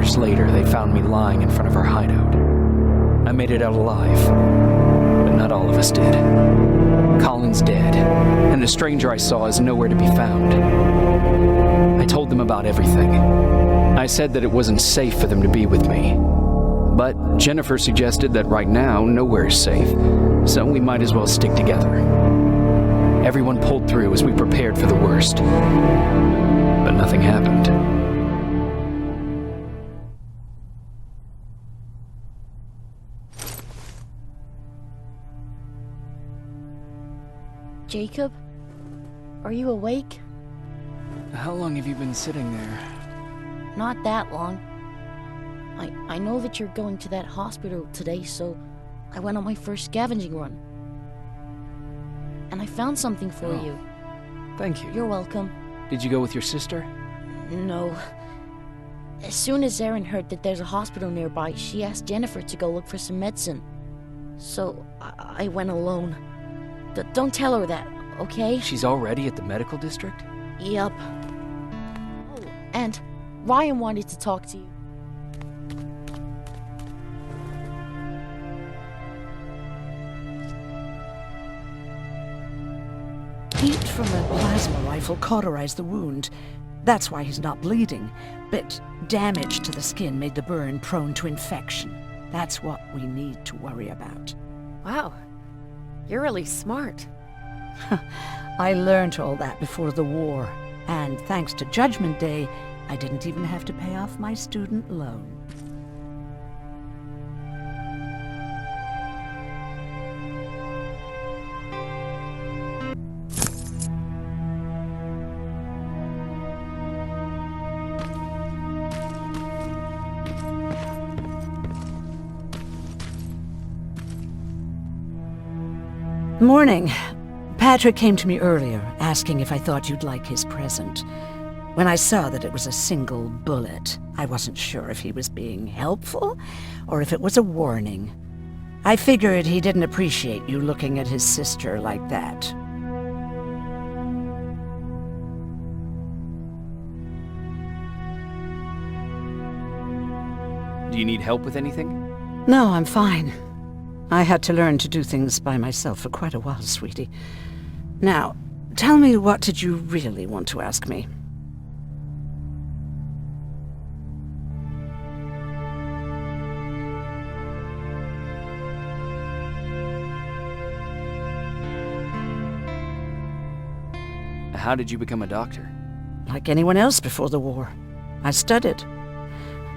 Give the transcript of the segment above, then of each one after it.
hours later, they found me lying in front of our hideout. I made it out alive, but not all of us did. Colin's dead, and the stranger I saw is nowhere to be found. I told them about everything. I said that it wasn't safe for them to be with me. But Jennifer suggested that right now, nowhere is safe, so we might as well stick together. Everyone pulled through as we prepared for the worst. But nothing happened. Jacob? Are you awake? How long have you been sitting there? Not that long. I know that you're going to that hospital today, so I went on my first scavenging run. And I found something for you. Thank you. You're welcome. Did you go with your sister? No. As soon as Erin heard that there's a hospital nearby, she asked Jennifer to go look for some medicine. So I went alone. Don't tell her that, okay? She's already at the medical district? Yup. Oh, and Ryan wanted to talk to you. Heat from a plasma rifle cauterized the wound. That's why he's not bleeding. But damage to the skin made the burn prone to infection. That's what we need to worry about. Wow. You're really smart. I learned all that before the war. And thanks to Judgment Day, I didn't even have to pay off my student loan. Morning. Patrick came to me earlier, asking if I thought you'd like his present. When I saw that it was a single bullet, I wasn't sure if he was being helpful or if it was a warning. I figured he didn't appreciate you looking at his sister like that. Do you need help with anything? No, I'm fine. I had to learn to do things by myself for quite a while, sweetie. Now, tell me, what did you really want to ask me? How did you become a doctor? Like anyone else before the war. I studied.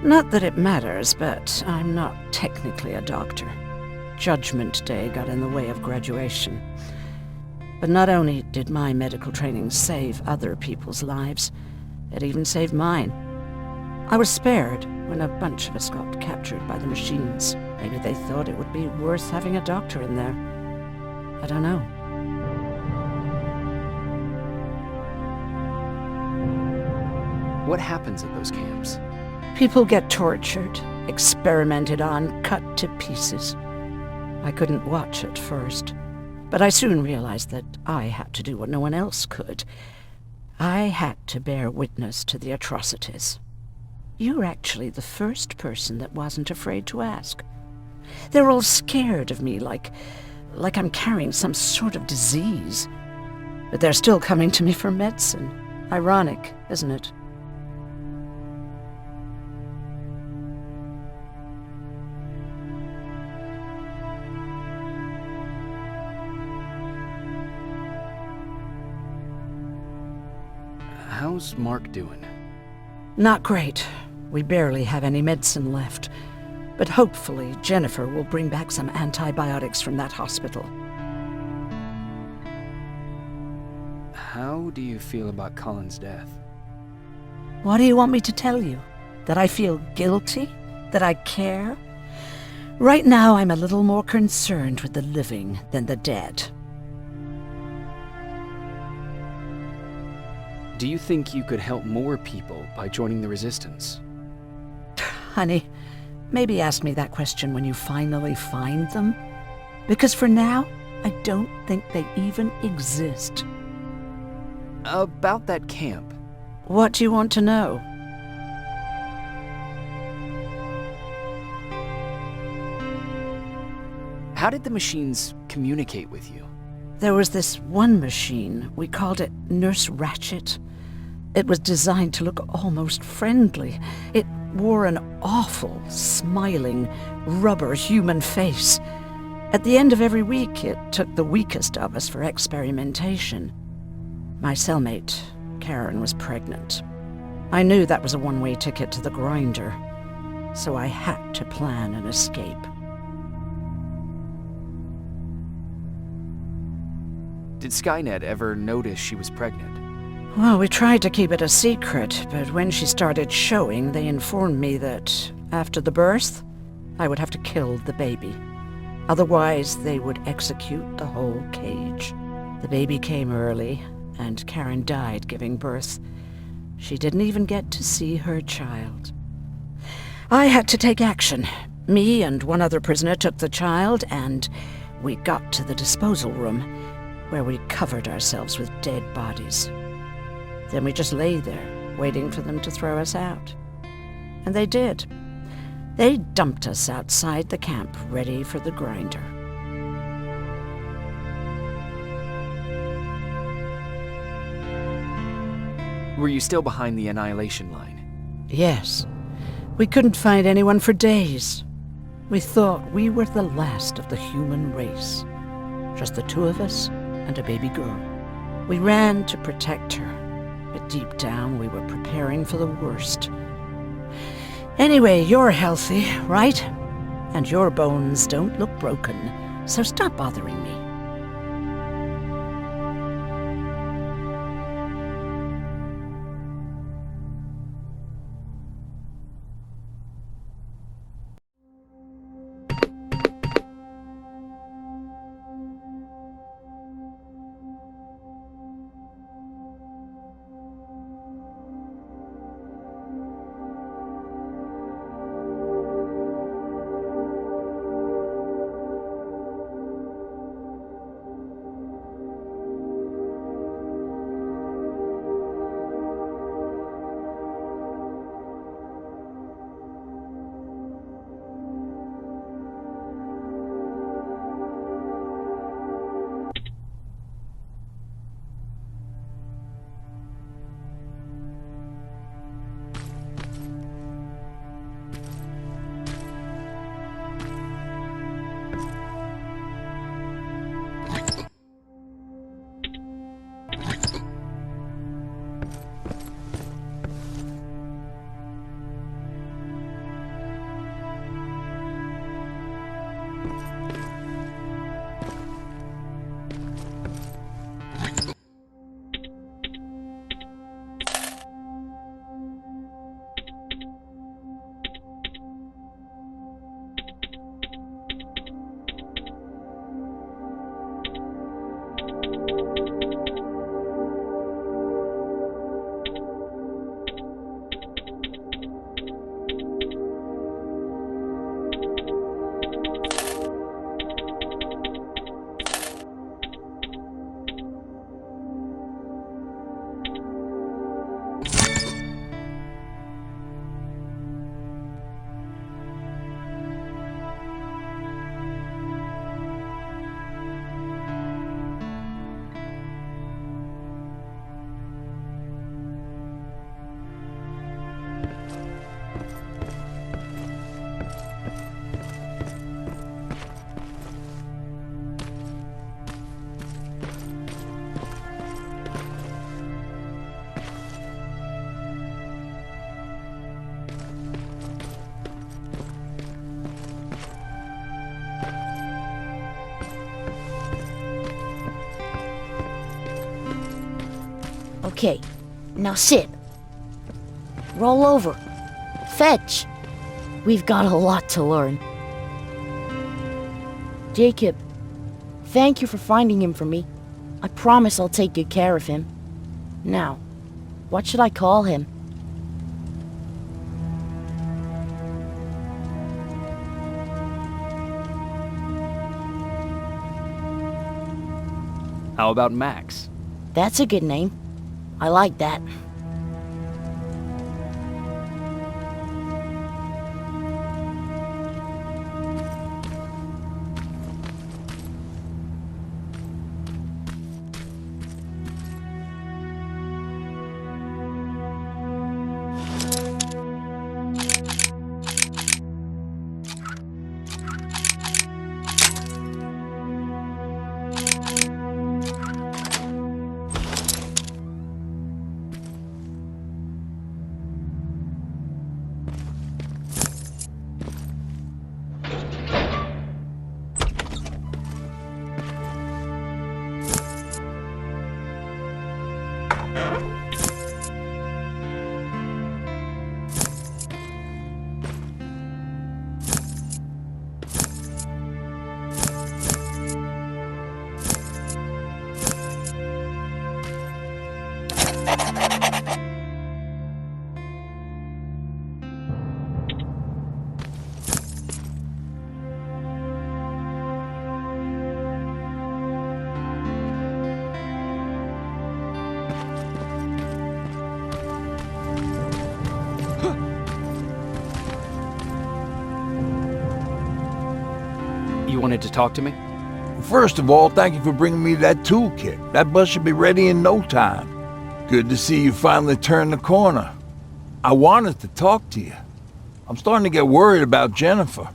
Not that it matters, but I'm not technically a doctor. Judgment Day got in the way of graduation. But not only did my medical training save other people's lives, it even saved mine. I was spared when a bunch of us got captured by the machines. Maybe they thought it would be worth having a doctor in there. I don't know. What happens at those camps? People get tortured, experimented on, cut to pieces. I couldn't watch at first, but I soon realized that I had to do what no one else could. I had to bear witness to the atrocities. You're actually the first person that wasn't afraid to ask. They're all scared of me, like I'm carrying some sort of disease. But they're still coming to me for medicine. Ironic, isn't it? How's Mark doing? Not great. We barely have any medicine left. But hopefully Jennifer will bring back some antibiotics from that hospital. How do you feel about Colin's death? What do you want me to tell you? That I feel guilty? That I care? Right now I'm a little more concerned with the living than the dead. Do you think you could help more people by joining the Resistance? Honey, maybe ask me that question when you finally find them. Because for now, I don't think they even exist. About that camp. What do you want to know? How did the machines communicate with you? There was this one machine, we called it Nurse Ratchet. It was designed to look almost friendly. It wore an awful, smiling, rubber human face. At the end of every week, it took the weakest of us for experimentation. My cellmate, Karen, was pregnant. I knew that was a one-way ticket to the grinder, so I had to plan an escape. Did Skynet ever notice she was pregnant? Well, we tried to keep it a secret, but when she started showing, they informed me that after the birth, I would have to kill the baby. Otherwise, they would execute the whole cage. The baby came early, and Karen died giving birth. She didn't even get to see her child. I had to take action. Me and one other prisoner took the child, and we got to the disposal room, where we covered ourselves with dead bodies. Then we just lay there, waiting for them to throw us out. And they did. They dumped us outside the camp, ready for the grinder. Were you still behind the annihilation line? Yes. We couldn't find anyone for days. We thought we were the last of the human race. Just the two of us and a baby girl. We ran to protect her, but deep down we were preparing for the worst. Anyway, you're healthy, right? And your bones don't look broken, so stop bothering me. Okay, now sit. Roll over. Fetch. We've got a lot to learn. Jacob, thank you for finding him for me. I promise I'll take good care of him. Now, what should I call him? How about Max? That's a good name. I like that. wanted to talk to me? First of all, thank you for bringing me that toolkit. That bus should be ready in no time. Good to see you finally turned the corner. I wanted to talk to you. I'm starting to get worried about Jennifer.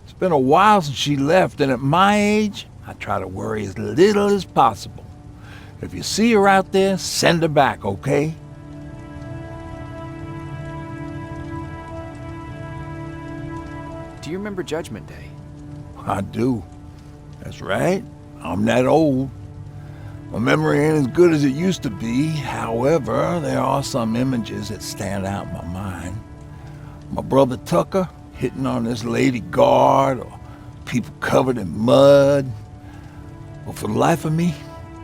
It's been a while since she left, and at my age, I try to worry as little as possible. If you see her out there, send her back, okay? Do you remember Judgment Day? I do. That's right. I'm that old. My memory ain't as good as it used to be. However, there are some images that stand out in my mind. My brother Tucker hitting on this lady guard, or people covered in mud. But for the life of me,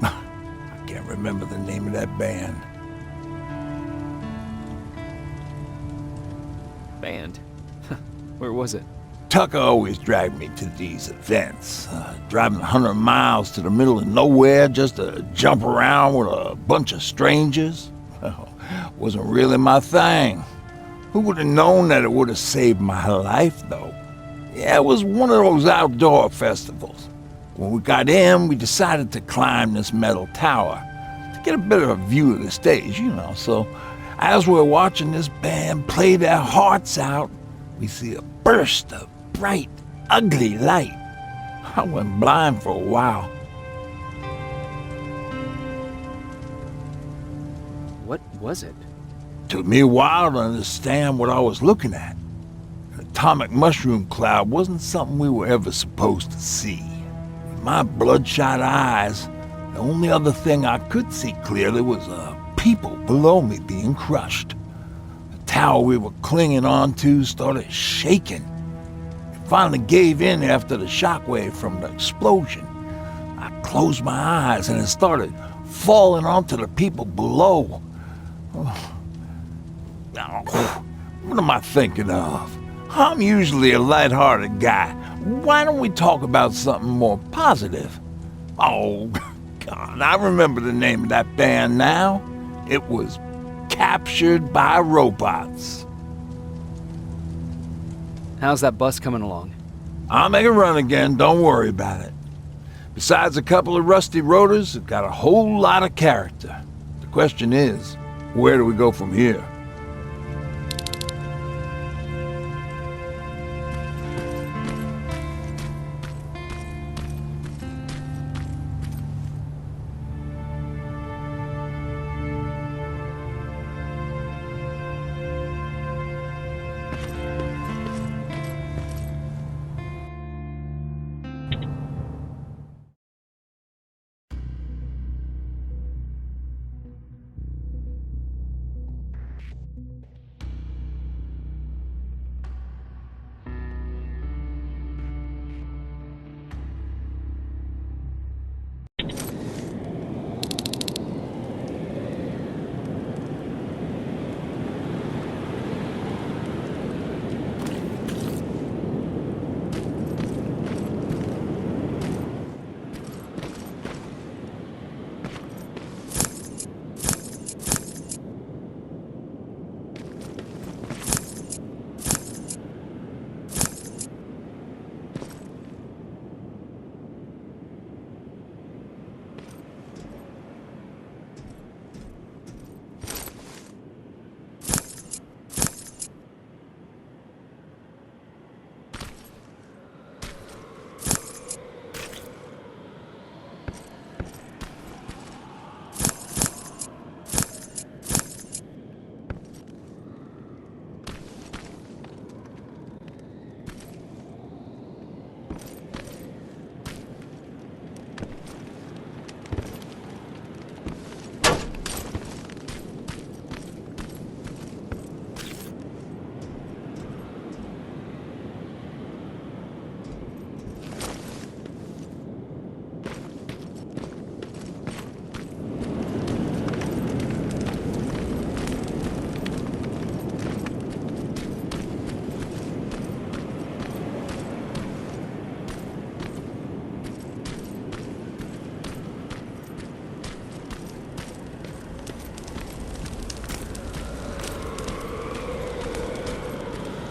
I can't remember the name of that band. Band? Where was it? Tucker always dragged me to these events, driving 100 miles to the middle of nowhere just to jump around with a bunch of strangers. Well, wasn't really my thing. Who would have known that it would have saved my life, though? Yeah, it was one of those outdoor festivals. When we got in, we decided to climb this metal tower to get a better view of the stage, you know. So as we're watching this band play their hearts out, we see a burst of bright, ugly light. I went blind for a while. What was it? Took me a while to understand what I was looking at. An atomic mushroom cloud wasn't something we were ever supposed to see. With my bloodshot eyes, the only other thing I could see clearly was people below me being crushed. The tower we were clinging onto started shaking. Finally gave in after the shockwave from the explosion. I closed my eyes and it started falling onto the people below. What am I thinking of? I'm usually a lighthearted guy. Why don't we talk about something more positive? Oh, God, I remember the name of that band now. It was Captured by Robots. How's that bus coming along? I'll make a run again, don't worry about it. Besides a couple of rusty rotors, it got a whole lot of character. The question is, where do we go from here?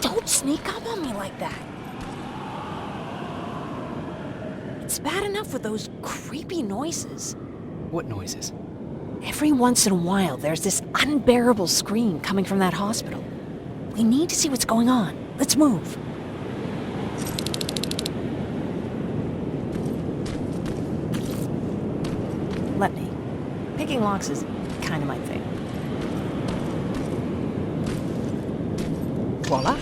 Don't sneak up on me like that. bad enough with those creepy noises. What noises? Every once in a while, there's this unbearable scream coming from that hospital. We need to see what's going on. Let's move. Let me. Picking locks is kind of my thing. Voila.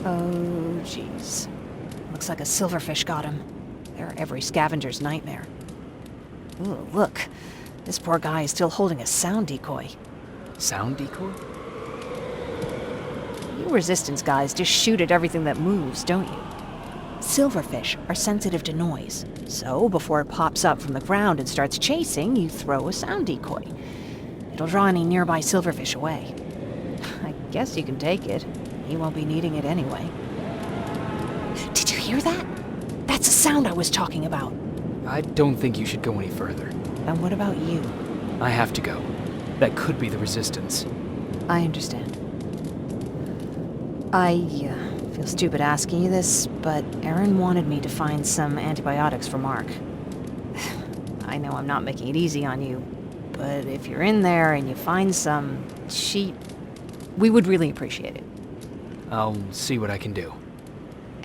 Oh, jeez. Looks like a silverfish got him. They're every scavenger's nightmare. Ooh, look. This poor guy is still holding a sound decoy. Sound decoy? You resistance guys just shoot at everything that moves, don't you? Silverfish are sensitive to noise, so before it pops up from the ground and starts chasing, you throw a sound decoy. It'll draw any nearby silverfish away. I guess you can take it. He won't be needing it anyway. Did you hear that? That's the sound I was talking about. I don't think you should go any further. And what about you? I have to go. That could be the resistance. I understand. I feel stupid asking you this, but Aaron wanted me to find some antibiotics for Mark. I know I'm not making it easy on you, but if you're in there and you find some, we would really appreciate it. I'll see what I can do.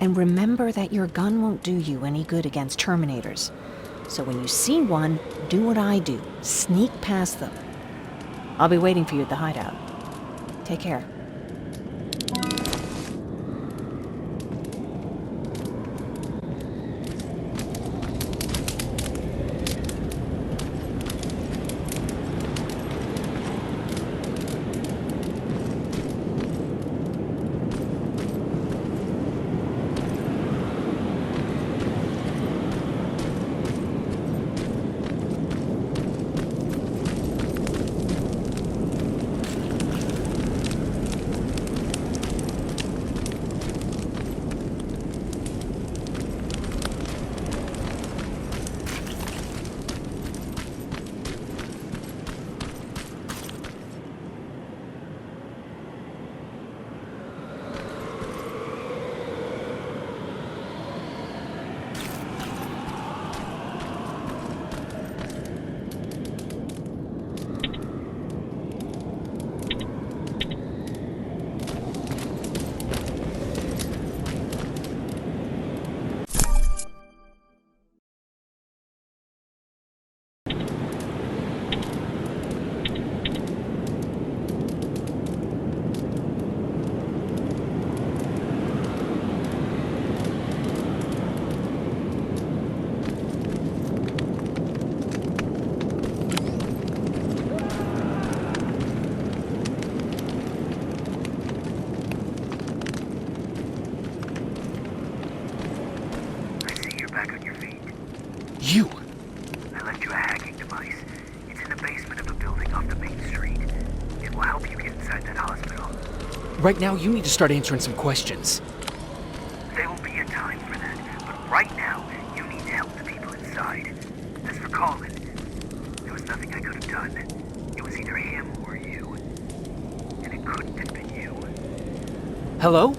And remember that your gun won't do you any good against Terminators. So when you see one, do what I do. Sneak past them. I'll be waiting for you at the hideout. Take care. You! I left you a hacking device. It's in the basement of a building off the main street. It will help you get inside that hospital. Right now, you need to start answering some questions. There will be a time for that, but right now, you need to help the people inside. As for Colin, there was nothing I could have done. It was either him or you. And it couldn't have been you. Hello?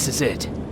This is it.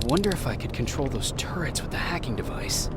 I wonder if I could control those turrets with the hacking device.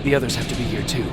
The others have to be here too.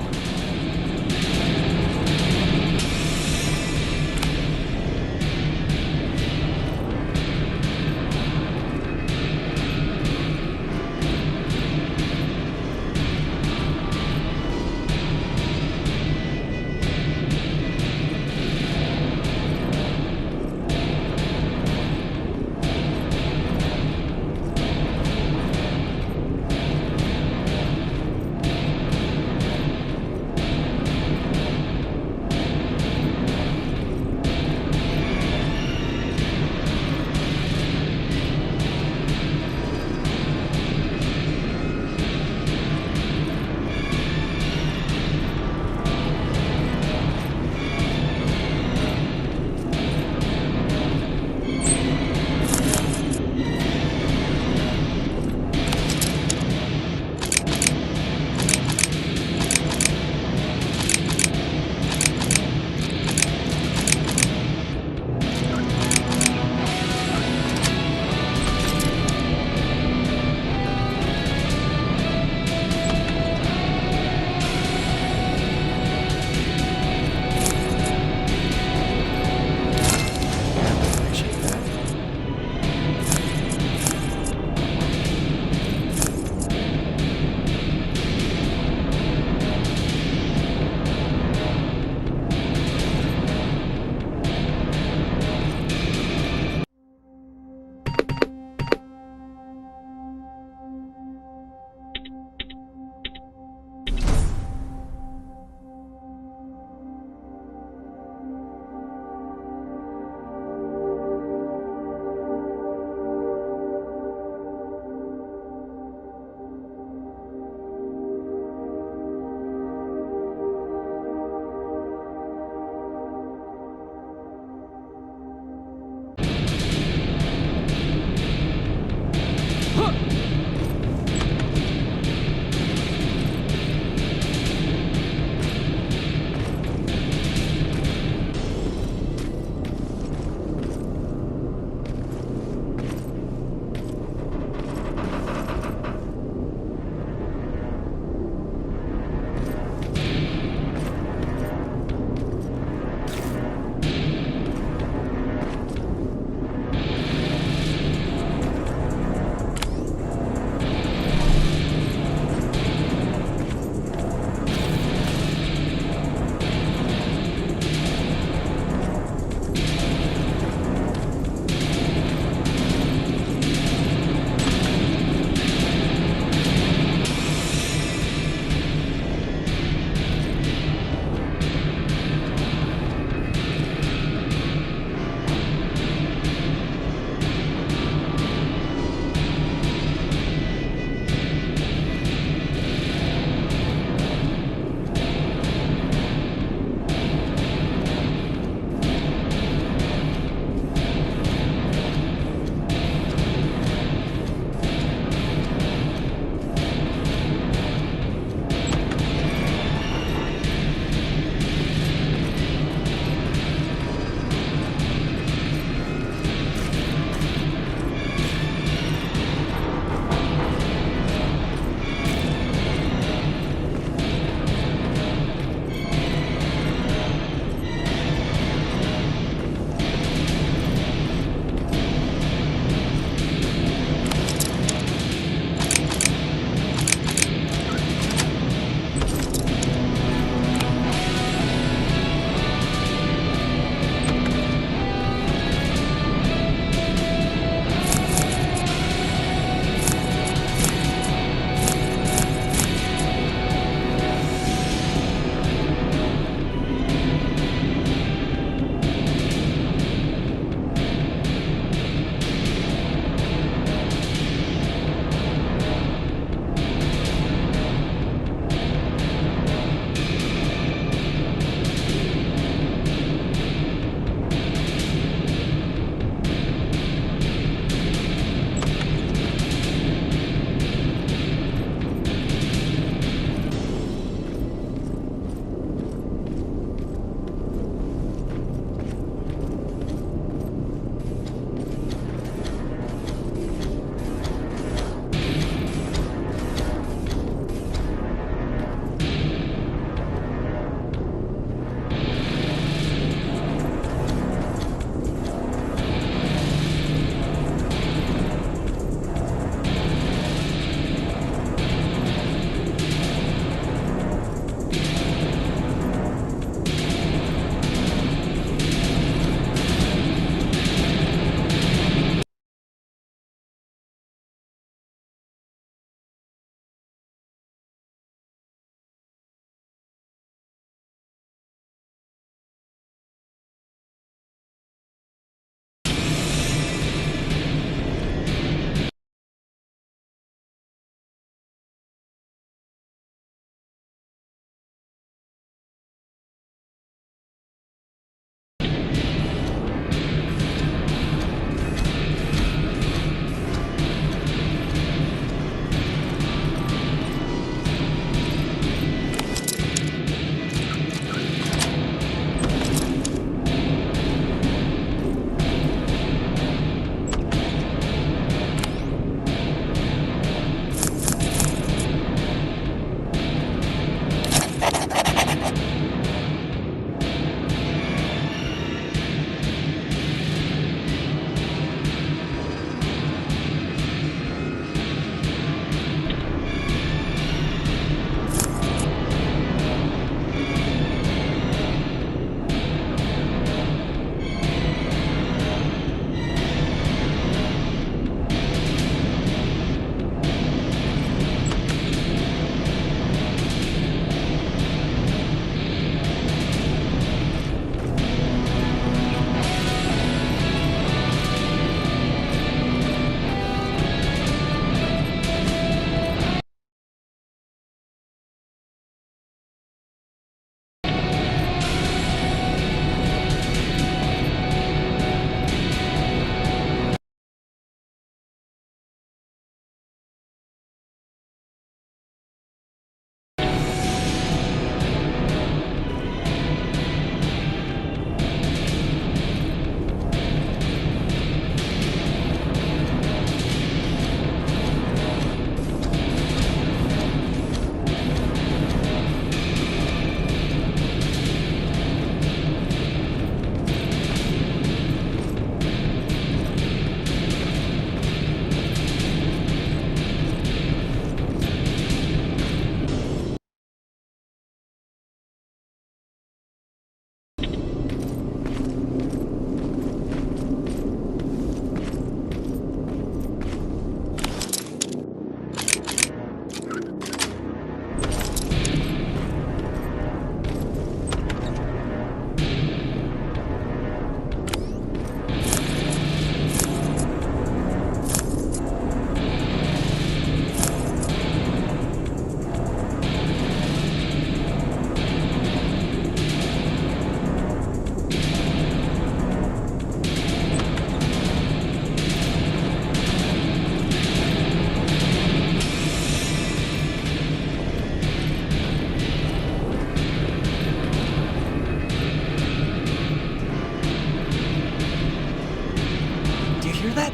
that?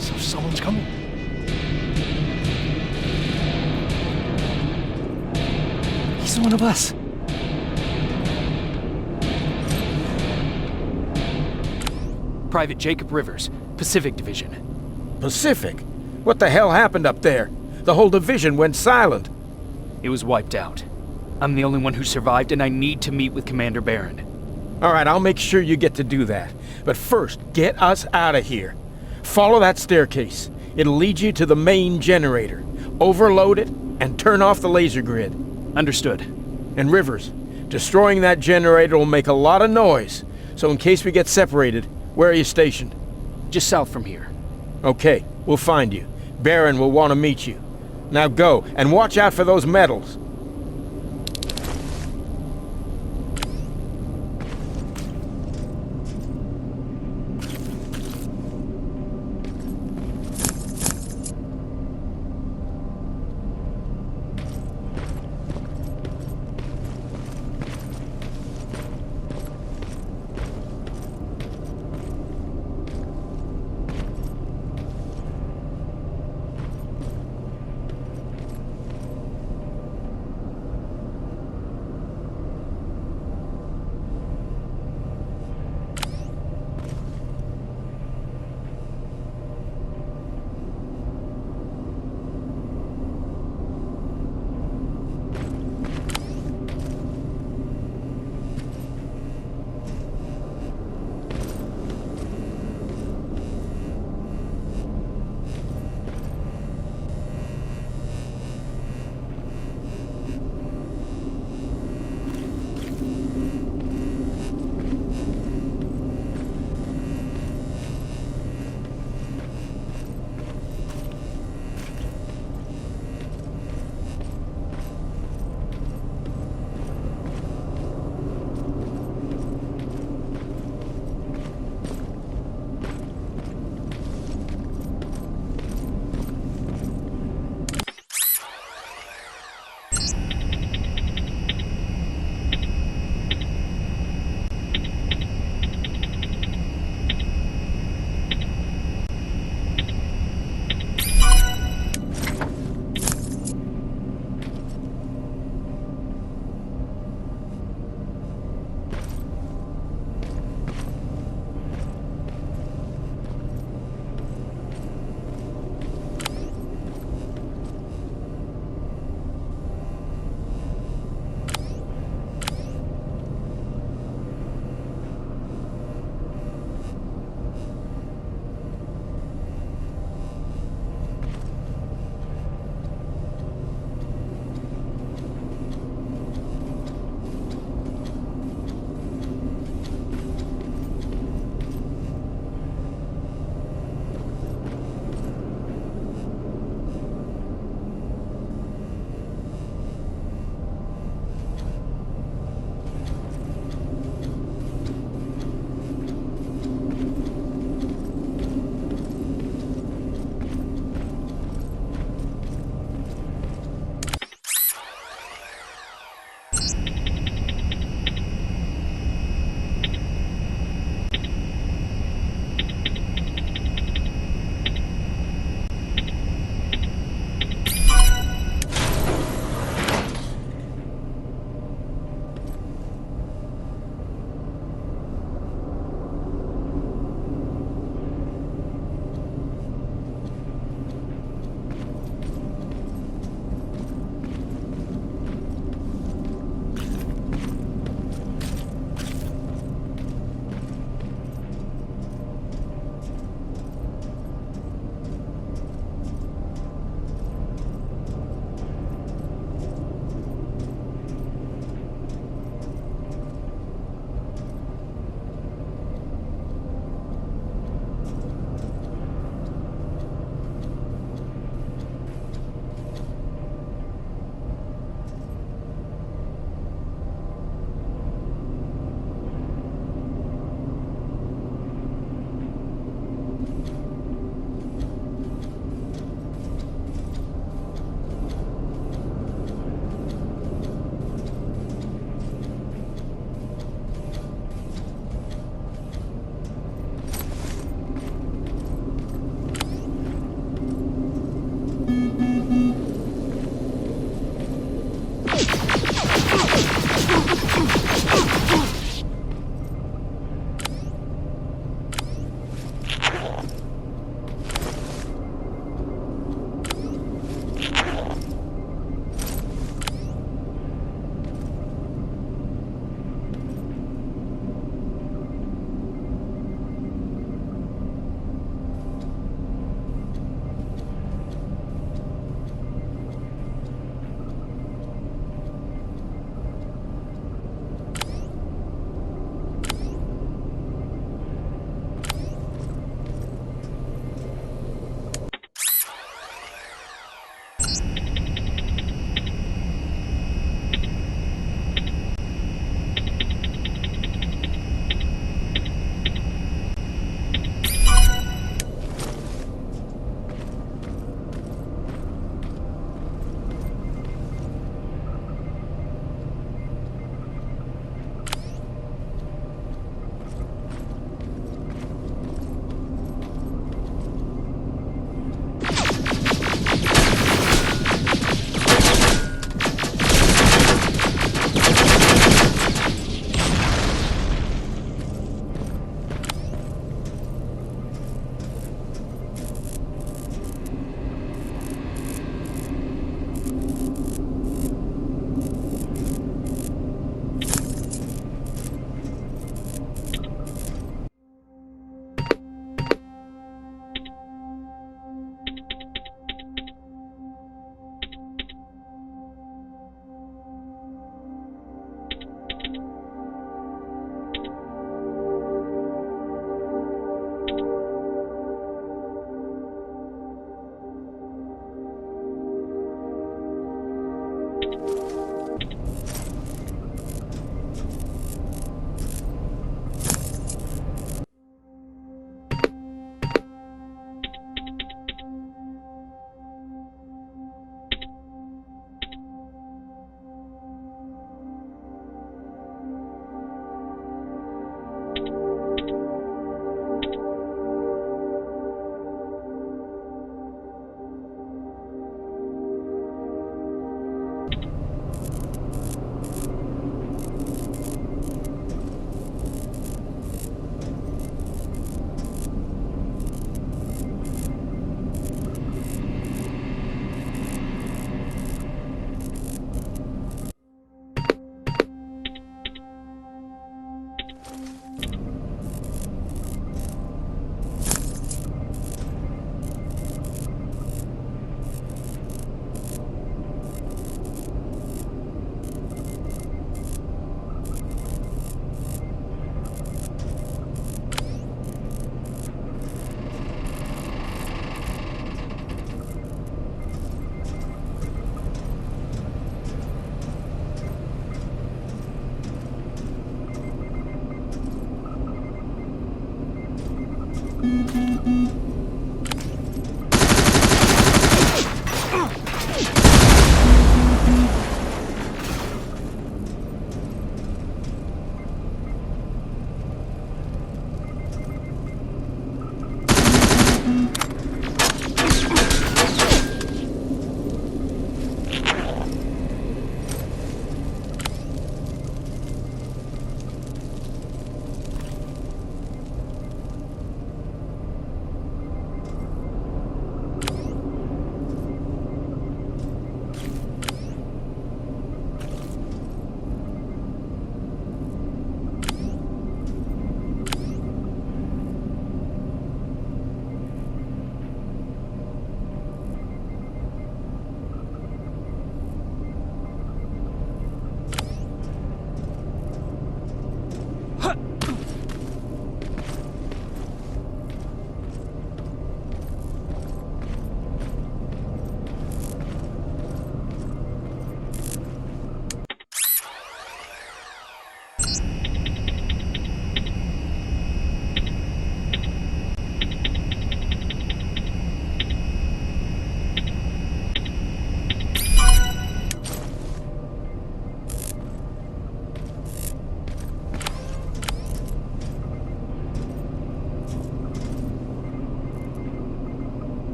So someone's coming. He's one of us. Private Jacob Rivers, Pacific Division. Pacific? What the hell happened up there? The whole division went silent. It was wiped out. I'm the only one who survived, and I need to meet with Commander Barron. All right, I'll make sure you get to do that. But first, get us out of here. Follow that staircase. It'll lead you to the main generator. Overload it and turn off the laser grid. Understood. And Rivers, destroying that generator will make a lot of noise. So in case we get separated, where are you stationed? Just south from here. Okay, we'll find you. Barron will want to meet you. Now go, and watch out for those medals.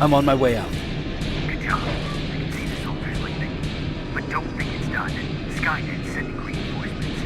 I'm on my way out. Good job. I can see the soldiers leaving. But don't think it's done. Skynet's sending reinforcements.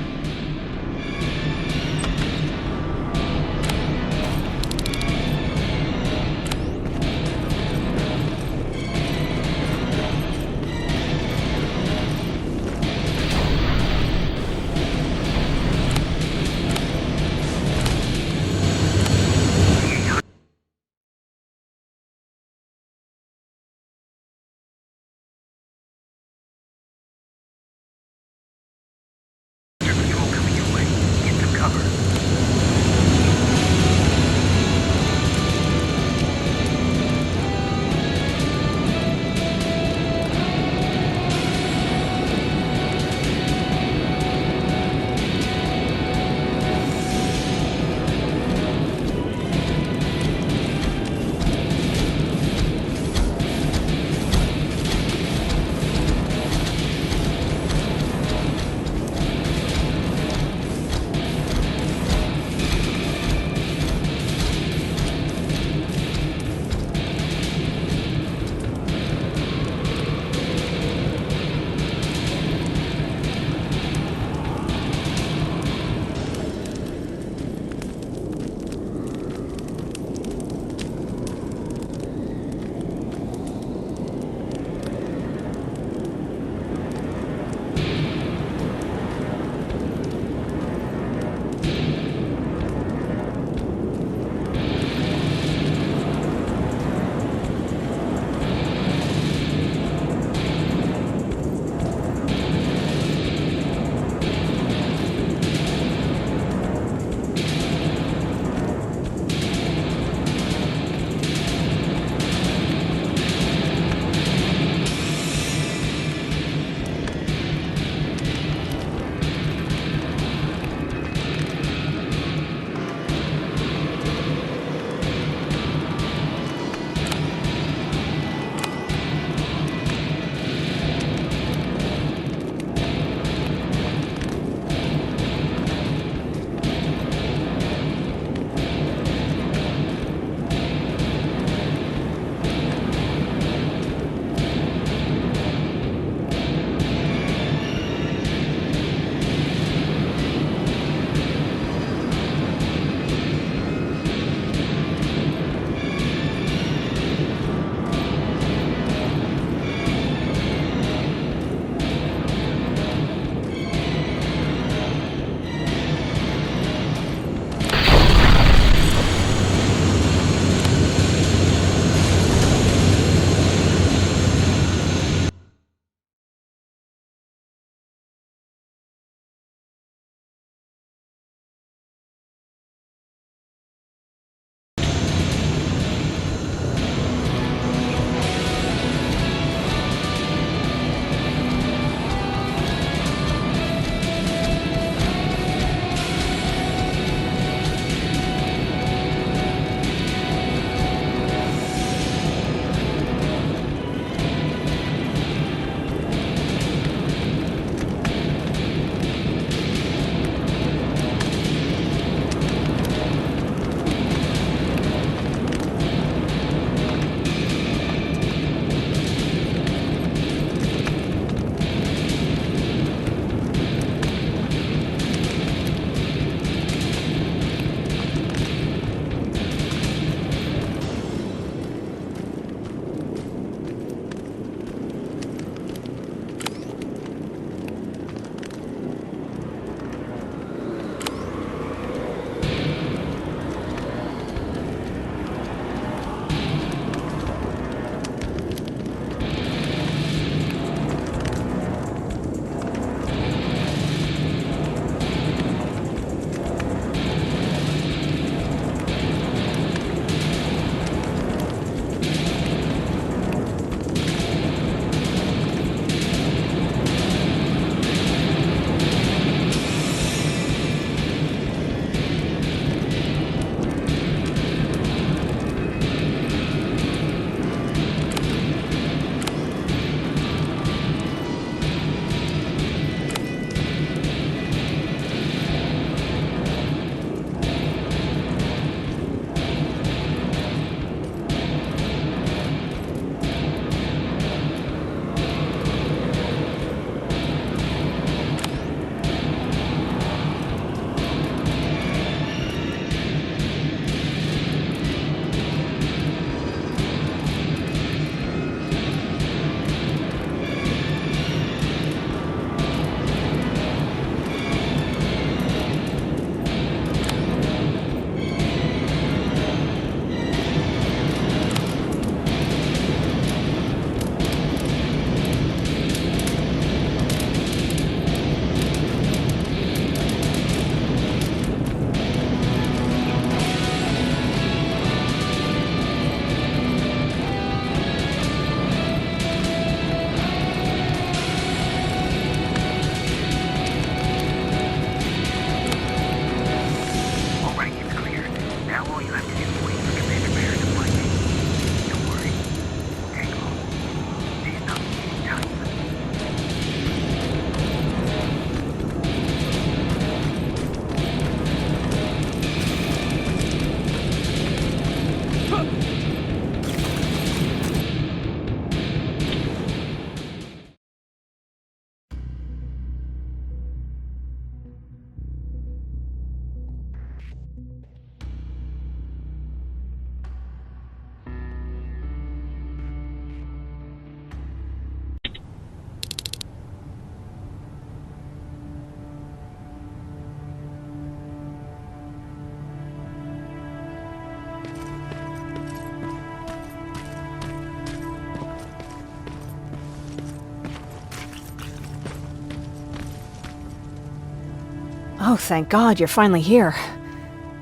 Oh, thank God, you're finally here.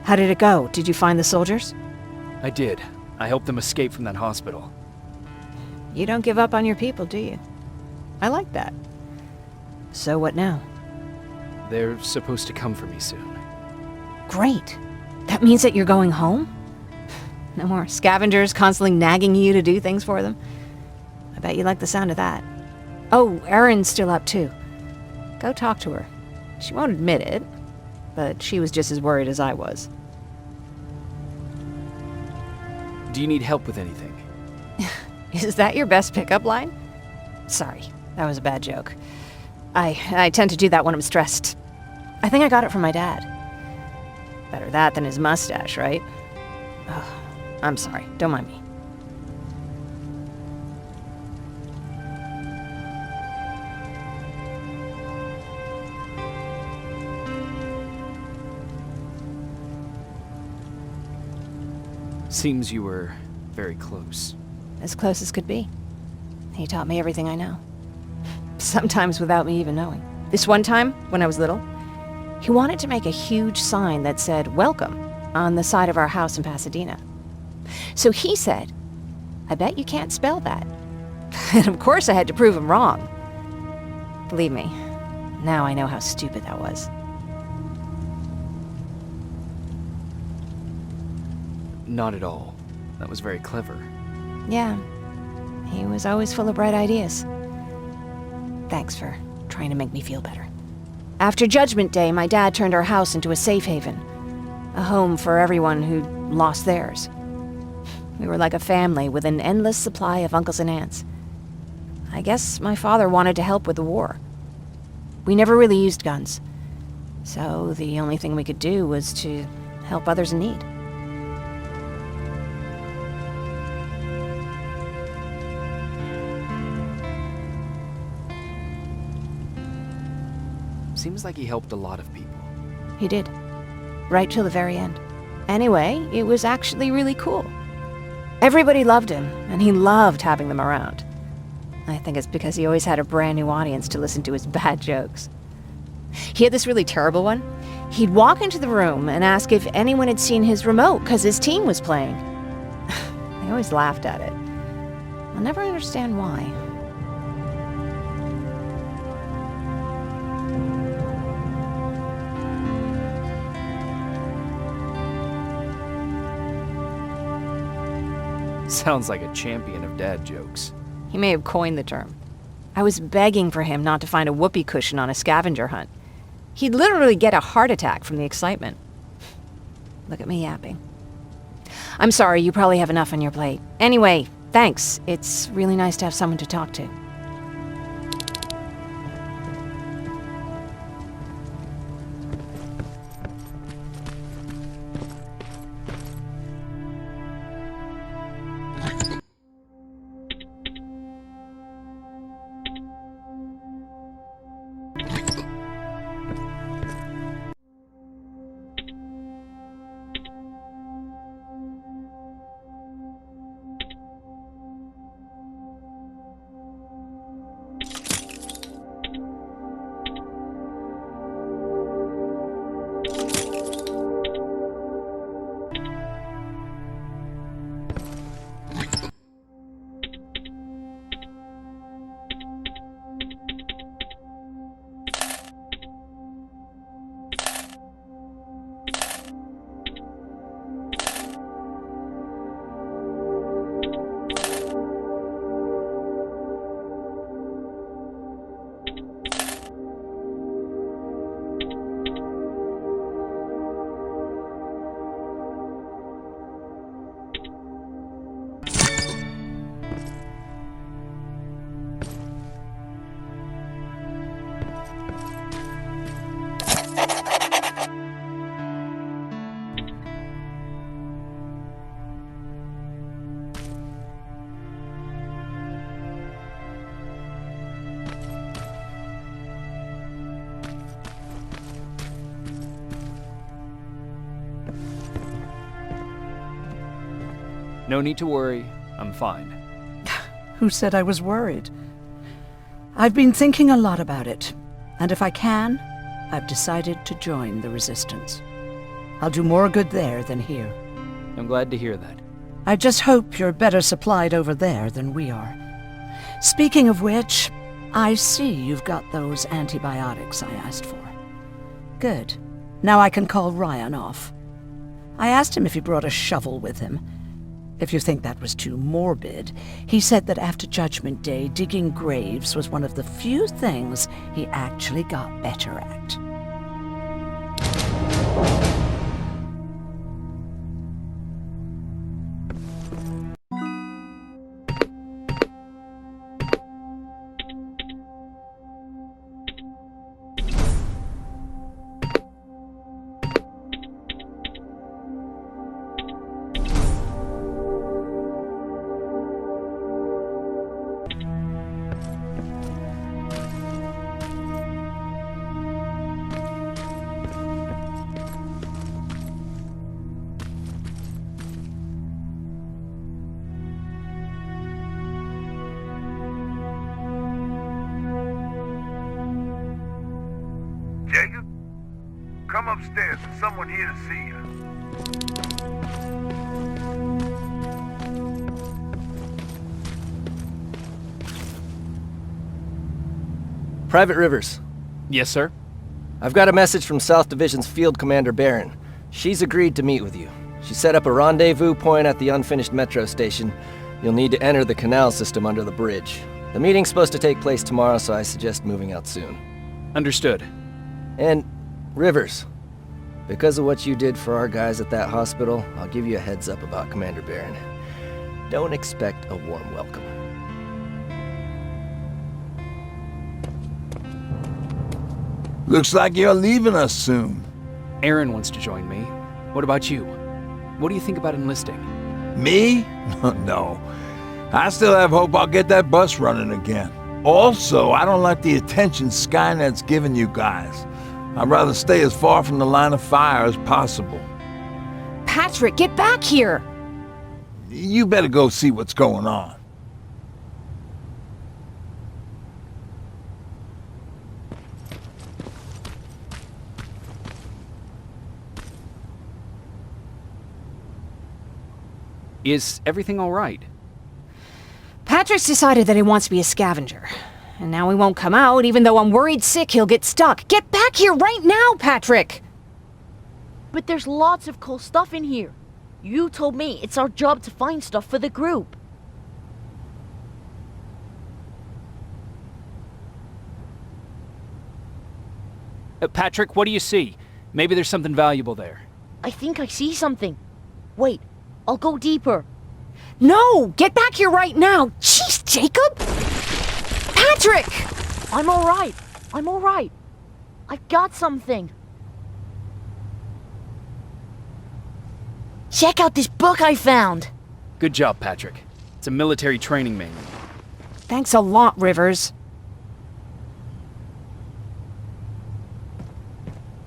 How did it go? Did you find the soldiers? I did. I helped them escape from that hospital. You don't give up on your people, do you? I like that. So what now? They're supposed to come for me soon. Great. That means that you're going home? No more scavengers constantly nagging you to do things for them? I bet you like the sound of that. Oh, Erin's still up too. Go talk to her. She won't admit it, but she was just as worried as I was. Do you need help with anything? Is that your best pickup line? Sorry, that was a bad joke. I tend to do that when I'm stressed. I think I got it from my dad. Better that than his mustache, right? Ugh, I'm sorry, don't mind me. Seems you were very close. As close as could be. He taught me everything I know. Sometimes without me even knowing. This one time, when I was little, he wanted to make a huge sign that said, "Welcome," on the side of our house in Pasadena. So he said, "I bet you can't spell that." And of course I had to prove him wrong. Believe me, now I know how stupid that was. Not at all. That was very clever. Yeah, he was always full of bright ideas. Thanks for trying to make me feel better. After Judgment Day, my dad turned our house into a safe haven. A home for everyone who'd lost theirs. We were like a family with an endless supply of uncles and aunts. I guess my father wanted to help with the war. We never really used guns. So the only thing we could do was to help others in need. Seems like he helped a lot of people. He did. Right till the very end. Anyway, it was actually really cool. Everybody loved him, and he loved having them around. I think it's because he always had a brand new audience to listen to his bad jokes. He had this really terrible one. He'd walk into the room and ask if anyone had seen his remote because his team was playing. I always laughed at it. I'll never understand why. Sounds like a champion of dad jokes. He may have coined the term. I was begging for him not to find a whoopee cushion on a scavenger hunt. He'd literally get a heart attack from the excitement. Look at me yapping. I'm sorry, you probably have enough on your plate. Anyway, thanks. It's really nice to have someone to talk to. No need to worry. I'm fine. Who said I was worried? I've been thinking a lot about it, and if I can, I've decided to join the Resistance. I'll do more good there than here. I'm glad to hear that. I just hope you're better supplied over there than we are. Speaking of which, I see you've got those antibiotics I asked for. Good. Now I can call Ryan off. I asked him if he brought a shovel with him. If you think that was too morbid, he said that after Judgment Day, digging graves was one of the few things he actually got better at. Jacob? Come upstairs. There's someone here to see you. Private Rivers, Yes, sir? I've got a message from South Division's Field Commander Barron. She's agreed to meet with you. She set up a rendezvous point at the unfinished metro station. You'll need to enter the canal system under the bridge. The meeting's supposed to take place tomorrow, so I suggest moving out soon. Understood. And, Rivers, because of what you did for our guys at that hospital, I'll give you a heads up about Commander Barron. Don't expect a warm welcome. Looks like you're leaving us soon. Aaron wants to join me. What about you? What do you think about enlisting? Me? No. I still have hope I'll get that bus running again. Also, I don't like the attention Skynet's giving you guys. I'd rather stay as far from the line of fire as possible. Patrick, get back here! You better go see what's going on. Is everything all right? Patrick's decided that he wants to be a scavenger. And now he won't come out, even though I'm worried sick he'll get stuck. Get back here right now, Patrick! But there's lots of cool stuff in here. You told me it's our job to find stuff for the group. Patrick, what do you see? Maybe there's something valuable there. I think I see something. Wait, I'll go deeper. No! Get back here right now! Jeez, Jacob! Patrick! I'm alright. I'm alright. I've got something. Check out this book I found. Good job, Patrick. It's a military training manual. Thanks a lot, Rivers.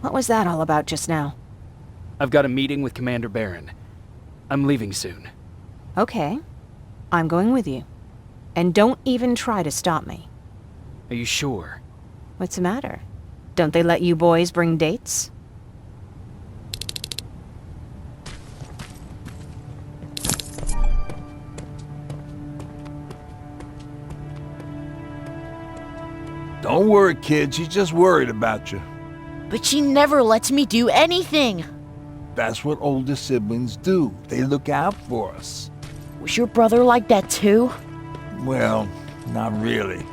What was that all about just now? I've got a meeting with Commander Barron. I'm leaving soon. Okay. I'm going with you. And don't even try to stop me. Are you sure? What's the matter? Don't they let you boys bring dates? Don't worry, kid. She's just worried about you. But she never lets me do anything. That's what older siblings do. They look out for us. Was your brother like that too? Well, not really.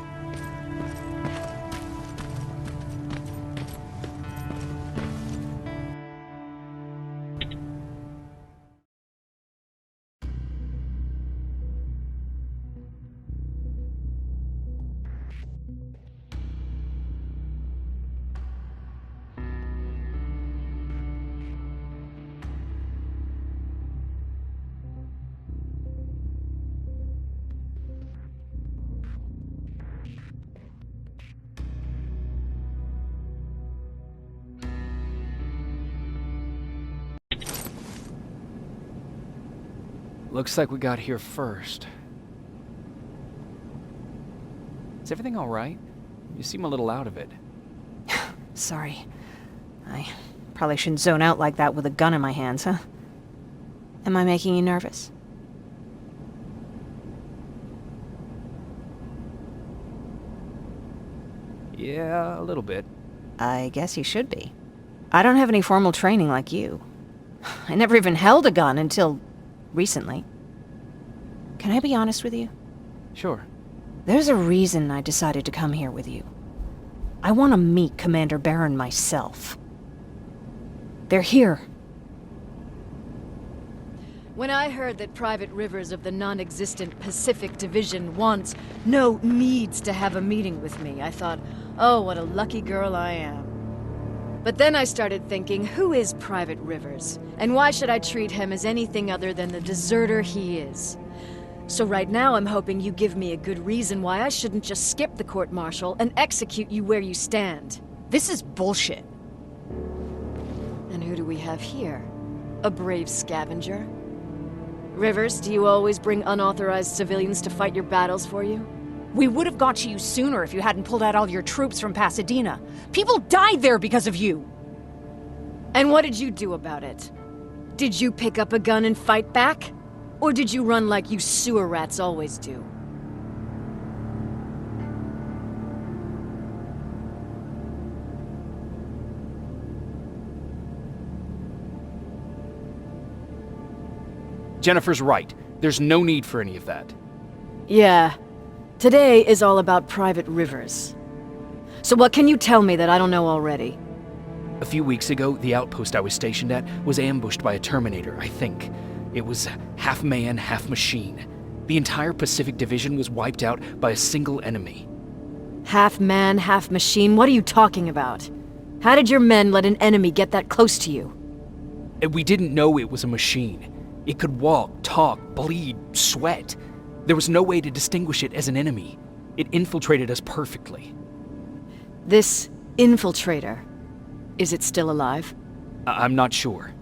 Looks like we got here first. Is everything all right? You seem a little out of it. Sorry. I probably shouldn't zone out like that with a gun in my hands, huh? Am I making you nervous? Yeah, a little bit. I guess you should be. I don't have any formal training like you. I never even held a gun until recently. Can I be honest with you? Sure. There's a reason I decided to come here with you. I want to meet Commander Barron myself. They're here. When I heard that Private Rivers of the non-existent Pacific Division needs to have a meeting with me, I thought, oh, what a lucky girl I am. But then I started thinking, who is Private Rivers? And why should I treat him as anything other than the deserter he is? So right now I'm hoping you give me a good reason why I shouldn't just skip the court-martial and execute you where you stand. This is bullshit. And who do we have here? A brave scavenger? Rivers, do you always bring unauthorized civilians to fight your battles for you? We would have got to you sooner if you hadn't pulled out all your troops from Pasadena. People died there because of you! And what did you do about it? Did you pick up a gun and fight back? Or did you run like you sewer rats always do? Jennifer's right. There's no need for any of that. Yeah. Today is all about Private Rivers. So what can you tell me that I don't know already? A few weeks ago, the outpost I was stationed at was ambushed by a Terminator, I think. It was half man, half machine. The entire Pacific Division was wiped out by a single enemy. Half man, half machine? What are you talking about? How did your men let an enemy get that close to you? And we didn't know it was a machine. It could walk, talk, bleed, sweat. There was no way to distinguish it as an enemy. It infiltrated us perfectly. This infiltrator, is it still alive? I'm not sure.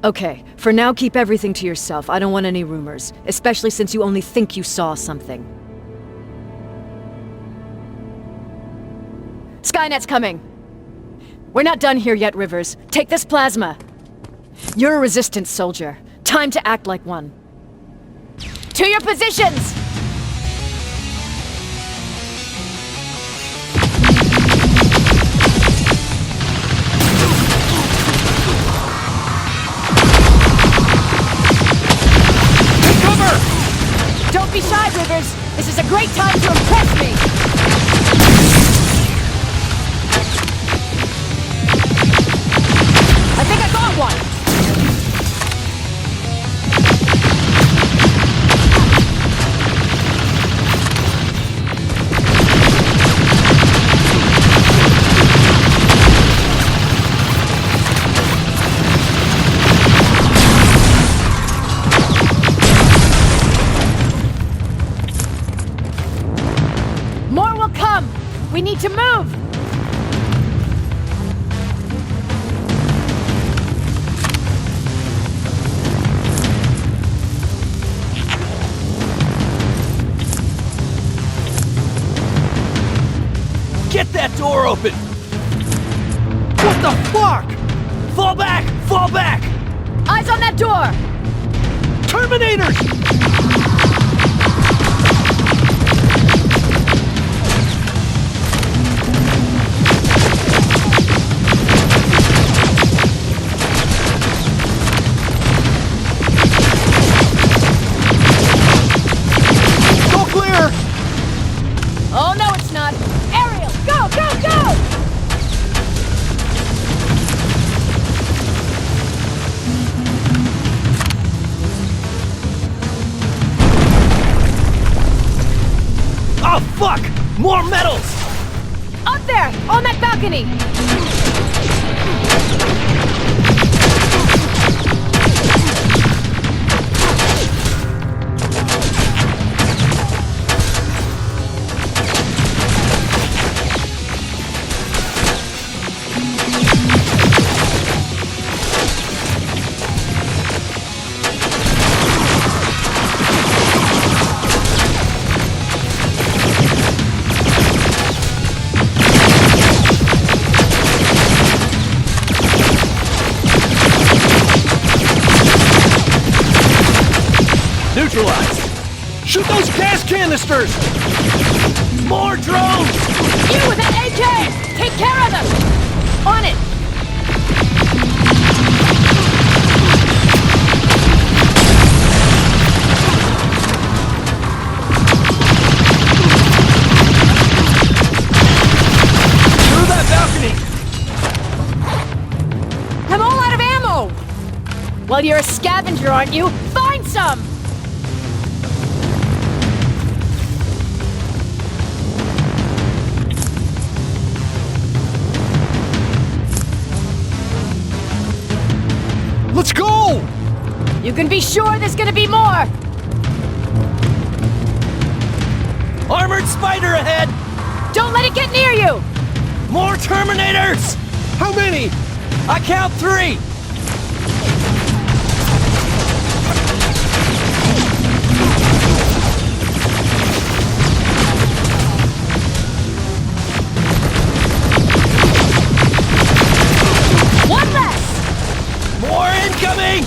Okay, for now keep everything to yourself. I don't want any rumors, especially since you only think you saw something. Skynet's coming! We're not done here yet, Rivers. Take this plasma. You're a resistance soldier. Time to act like one. To your positions! Don't be shy, Rivers! This is a great time to impress me! I think I got one! More will come! We need to move! Get that door open! What the fuck? Fall back! Fall back! Eyes on that door! Terminators! Go clear! Oh, no, it's not! Ariel, go, go, go! Oh fuck! More metals! Up there! On that balcony! Shoot those gas canisters! More drones! You with that AK! Take care of them! On it! Through that balcony! I'm all out of ammo! Well, you're a scavenger, aren't you? Find some! Let's go! You can be sure there's gonna be more! Armored spider ahead! Don't let it get near you! More Terminators! How many? I count 3! One less! More incoming!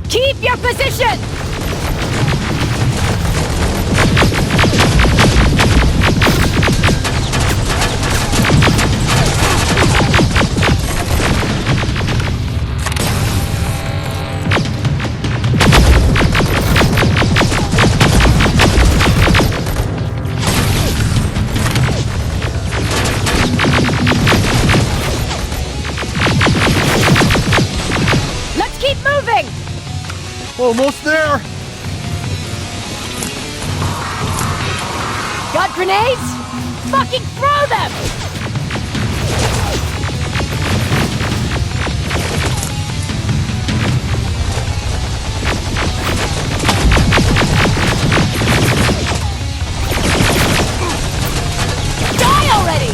Keep your position! Let's keep moving! Almost there! Got grenades? Fucking throw them! Die already!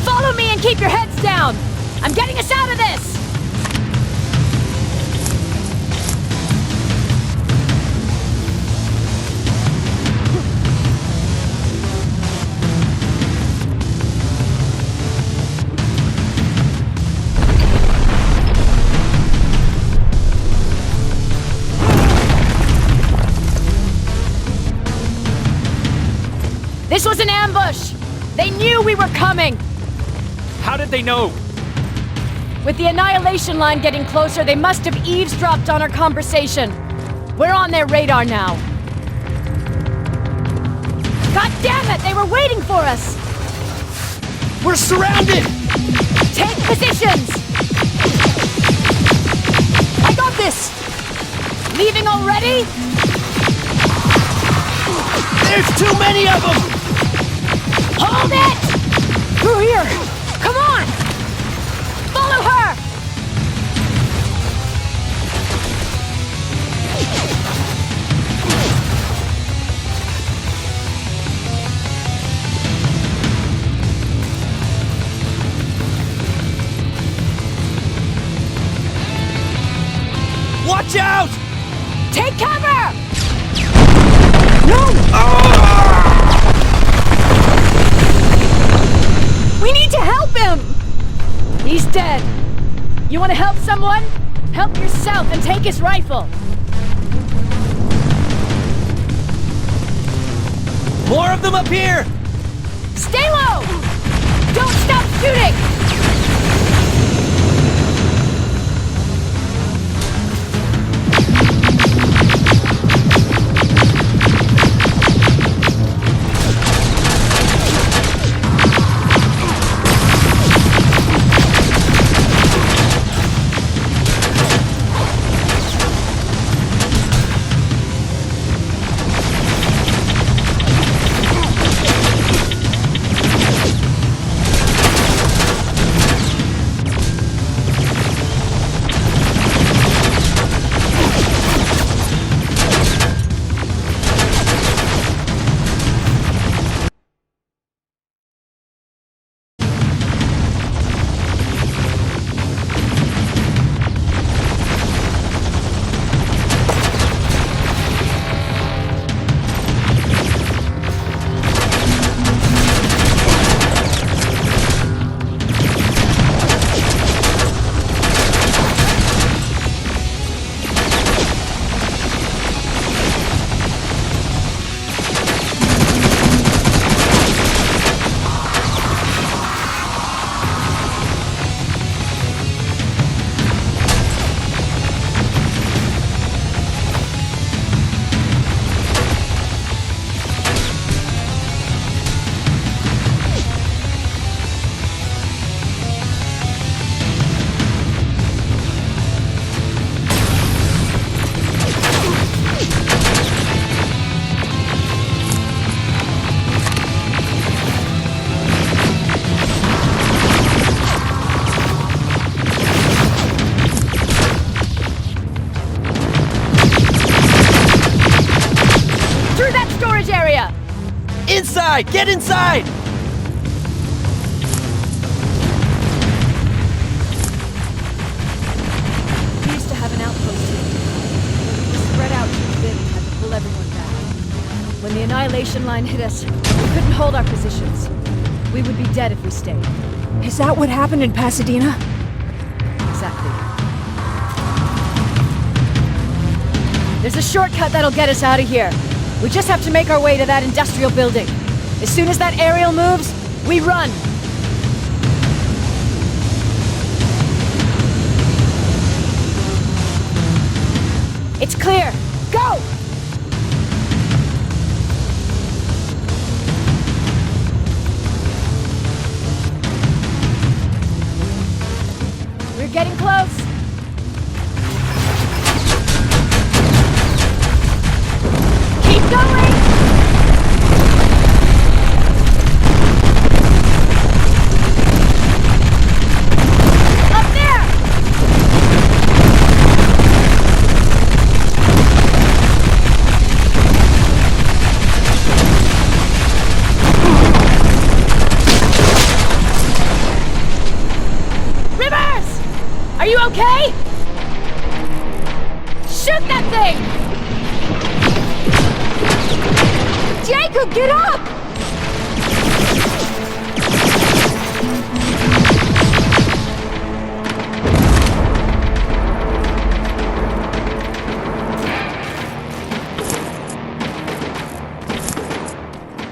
Follow me and keep your heads down! I'm getting us out of this! This was an ambush! They knew we were coming! How did they know? With the annihilation line getting closer, they must have eavesdropped on our conversation. We're on their radar now. God damn it! They were waiting for us! We're surrounded! Take positions! I got this! Leaving already? There's too many of them! Hold it! Through here! Come on! Follow her! Watch out! Take cover! We need to help him! He's dead. You want to help someone? Help yourself and take his rifle. More of them up here! Stay low! Don't stop shooting! inside! Get inside! We used to have an outpost here. We spread out too thin and had to pull everyone back. When the annihilation line hit us, we couldn't hold our positions. We would be dead if we stayed. Is that what happened in Pasadena? Exactly. There's a shortcut that'll get us out of here. We just have to make our way to that industrial building. As soon as that aerial moves, we run. It's clear. Go! We're getting close. Keep going! Up there! Rivers! Are you okay? Shoot that thing! Jacob, get up!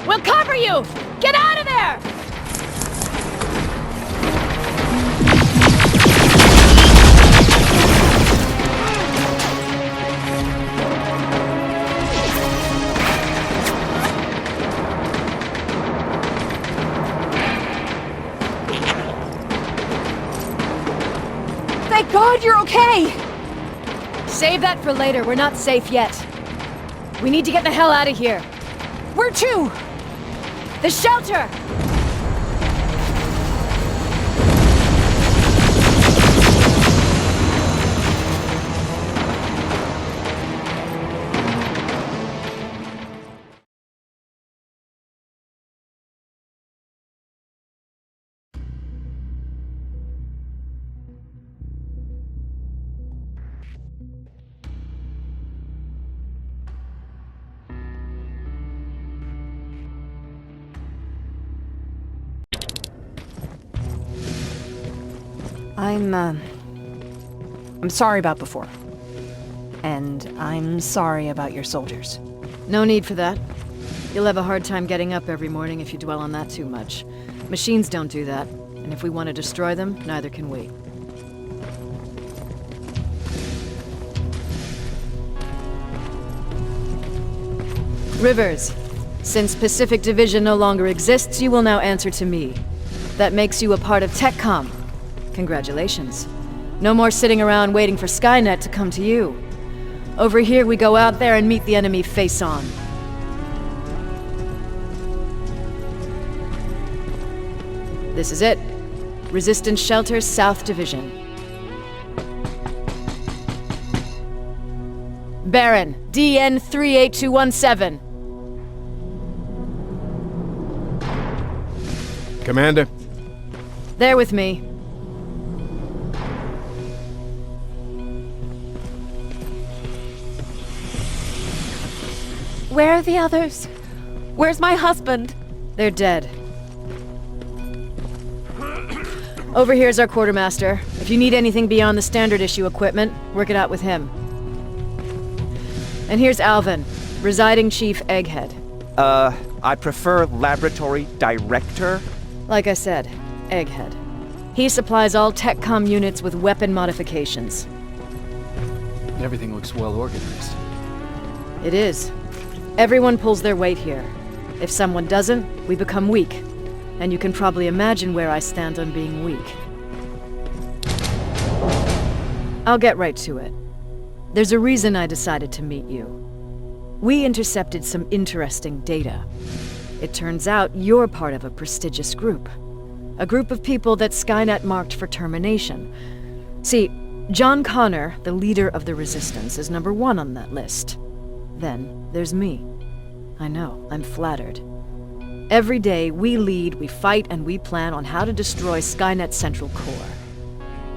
We'll cover you! Get out of there! Thank God you're okay! Save that for later. We're not safe yet. We need to get the hell out of here. Where to? The shelter! I'm sorry about before. And I'm sorry about your soldiers. No need for that. You'll have a hard time getting up every morning if you dwell on that too much. Machines don't do that, and if we want to destroy them, neither can we. Rivers, since Pacific Division no longer exists, you will now answer to me. That makes you a part of TechCom. Congratulations. No more sitting around waiting for Skynet to come to you. Over here, we go out there and meet the enemy face on. This is it. Resistance Shelter, South Division. Baron, DN 38217. Commander? There with me. Where are the others? Where's my husband? They're dead. Over here's our quartermaster. If you need anything beyond the standard issue equipment, work it out with him. And here's Alvin, Residing Chief Egghead. I prefer Laboratory Director. Like I said, Egghead. He supplies all TechCom units with weapon modifications. Everything looks well organized. It is. Everyone pulls their weight here. If someone doesn't, we become weak. And you can probably imagine where I stand on being weak. I'll get right to it. There's a reason I decided to meet you. We intercepted some interesting data. It turns out you're part of a prestigious group. A group of people that Skynet marked for termination. See, John Connor, the leader of the Resistance, is number 1 on that list. Then there's me. I know, I'm flattered. Every day, we lead, we fight, and we plan on how to destroy Skynet's central core.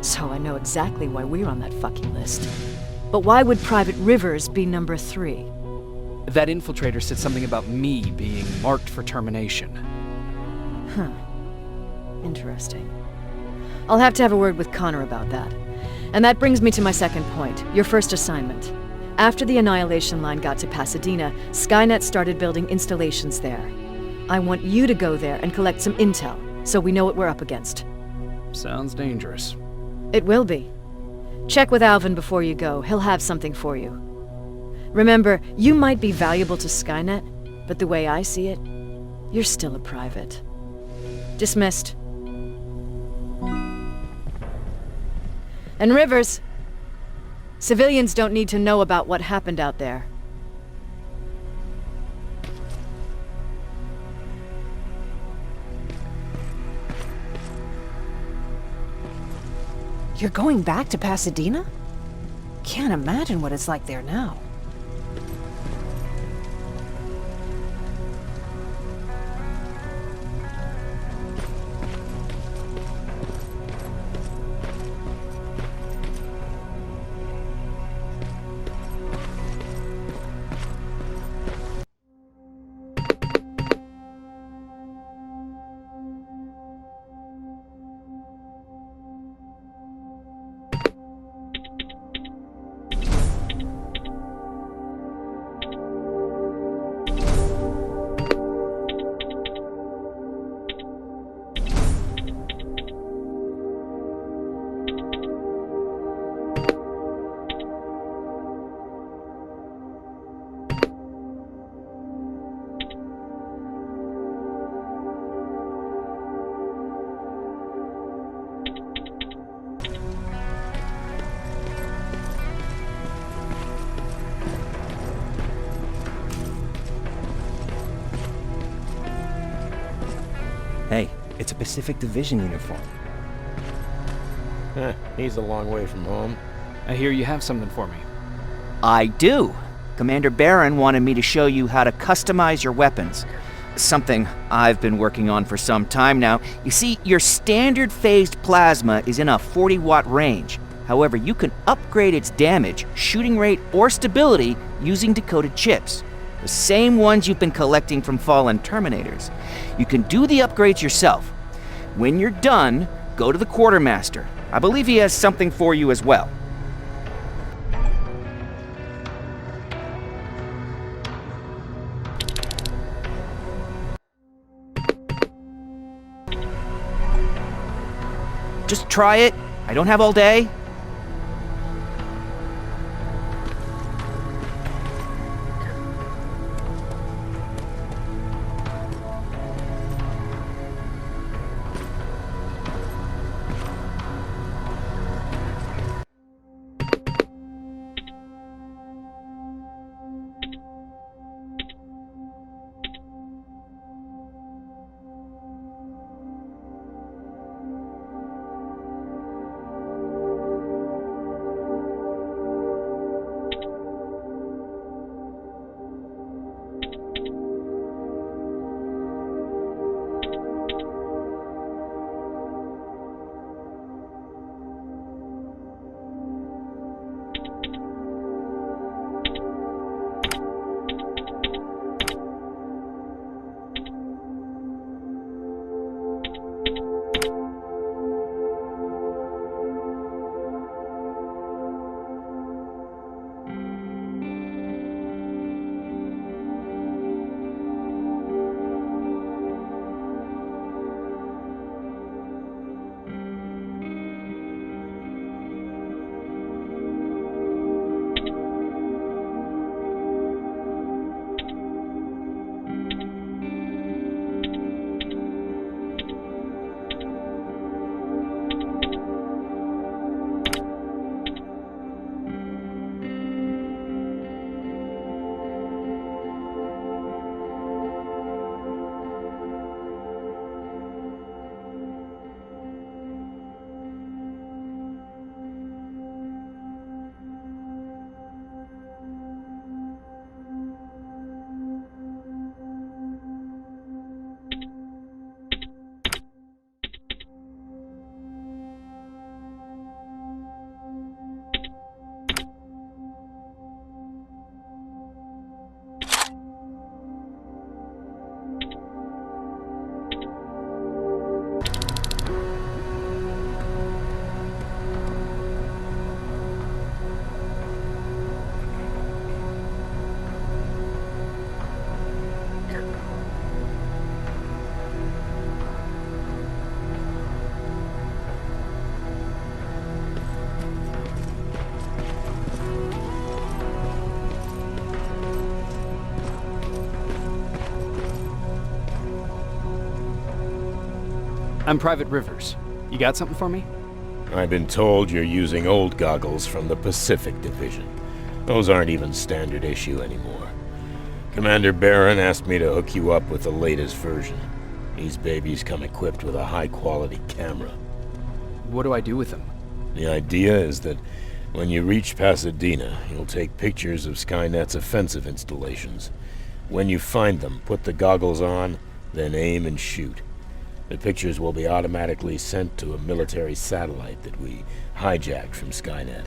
So I know exactly why we're on that fucking list. But why would Private Rivers be number 3? That infiltrator said something about me being marked for termination. Huh. Interesting. I'll have to have a word with Connor about that. And that brings me to my second point, your first assignment. After the Annihilation Line got to Pasadena, Skynet started building installations there. I want you to go there and collect some intel, so we know what we're up against. Sounds dangerous. It will be. Check with Alvin before you go. He'll have something for you. Remember, you might be valuable to Skynet, but the way I see it, you're still a private. Dismissed. And Rivers, civilians don't need to know about what happened out there. You're going back to Pasadena? Can't imagine what it's like there now. Hey, it's a Pacific Division uniform. He's a long way from home. I hear you have something for me. I do. Commander Barron wanted me to show you how to customize your weapons. Something I've been working on for some time now. You see, your standard phased plasma is in a 40-watt range. However, you can upgrade its damage, shooting rate, or stability using decoded chips. The same ones you've been collecting from fallen Terminators. You can do the upgrades yourself. When you're done, go to the Quartermaster. I believe he has something for you as well. Just try it. I don't have all day. I'm Private Rivers. You got something for me? I've been told you're using old goggles from the Pacific Division. Those aren't even standard issue anymore. Commander Barron asked me to hook you up with the latest version. These babies come equipped with a high-quality camera. What do I do with them? The idea is that when you reach Pasadena, you'll take pictures of Skynet's offensive installations. When you find them, put the goggles on, then aim and shoot. The pictures will be automatically sent to a military satellite that we hijacked from Skynet.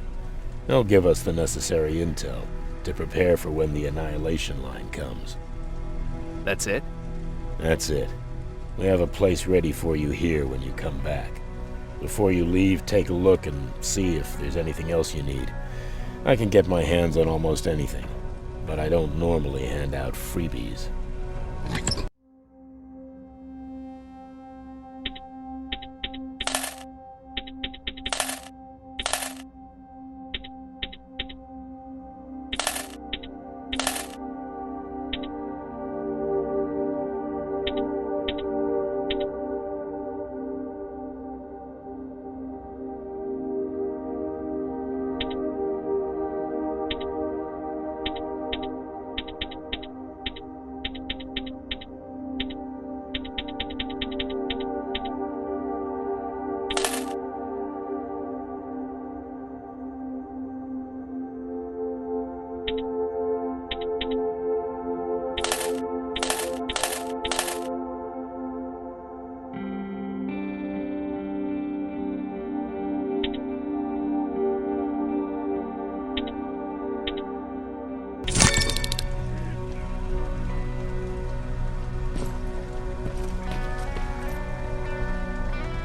They'll give us the necessary intel to prepare for when the annihilation line comes. That's it? That's it. We have a place ready for you here when you come back. Before you leave, take a look and see if there's anything else you need. I can get my hands on almost anything, but I don't normally hand out freebies.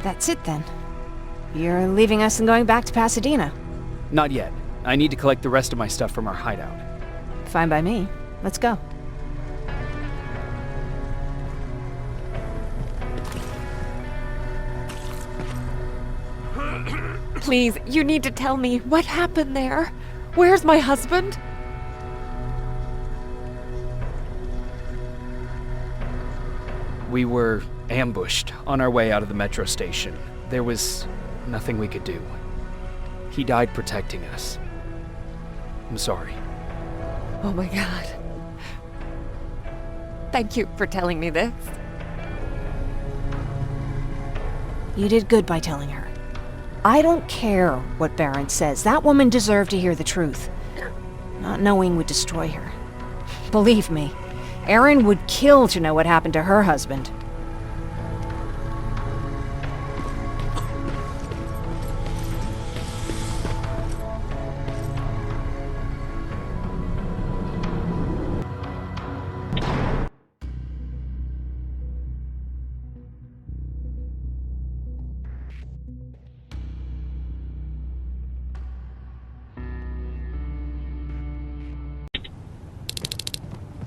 That's it then. You're leaving us and going back to Pasadena. Not yet. I need to collect the rest of my stuff from our hideout. Fine by me. Let's go. Please, you need to tell me what happened there. Where's my husband? We were ambushed on our way out of the metro station. There was nothing we could do. He died protecting us. I'm sorry. Oh my god. Thank you for telling me this. You did good by telling her. I don't care what Barron says. That woman deserved to hear the truth. Not knowing would destroy her. Believe me, Erin would kill to know what happened to her husband.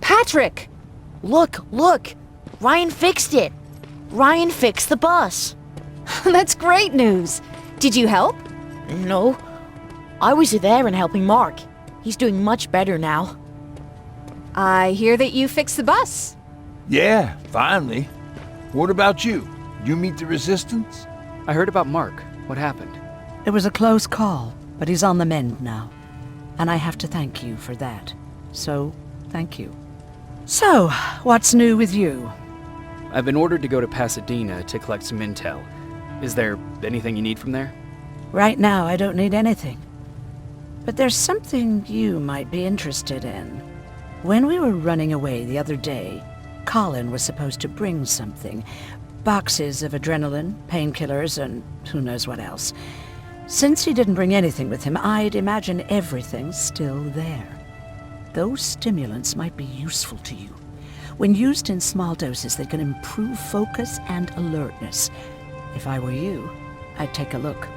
Patrick! Look! Ryan fixed it! Ryan fixed the bus! That's great news! Did you help? No. I was there and helping Mark. He's doing much better now. I hear that you fixed the bus. Yeah, finally. What about you? You meet the Resistance? I heard about Mark. What happened? It was a close call, but he's on the mend now. And I have to thank you for that. So, thank you. So, what's new with you? I've been ordered to go to Pasadena to collect some intel. Is there anything you need from there? Right now, I don't need anything. But there's something you might be interested in. When we were running away the other day, Colin was supposed to bring something. Boxes of adrenaline, painkillers, and who knows what else. Since he didn't bring anything with him, I'd imagine everything's still there. Those stimulants might be useful to you. When used in small doses, they can improve focus and alertness. If I were you, I'd take a look.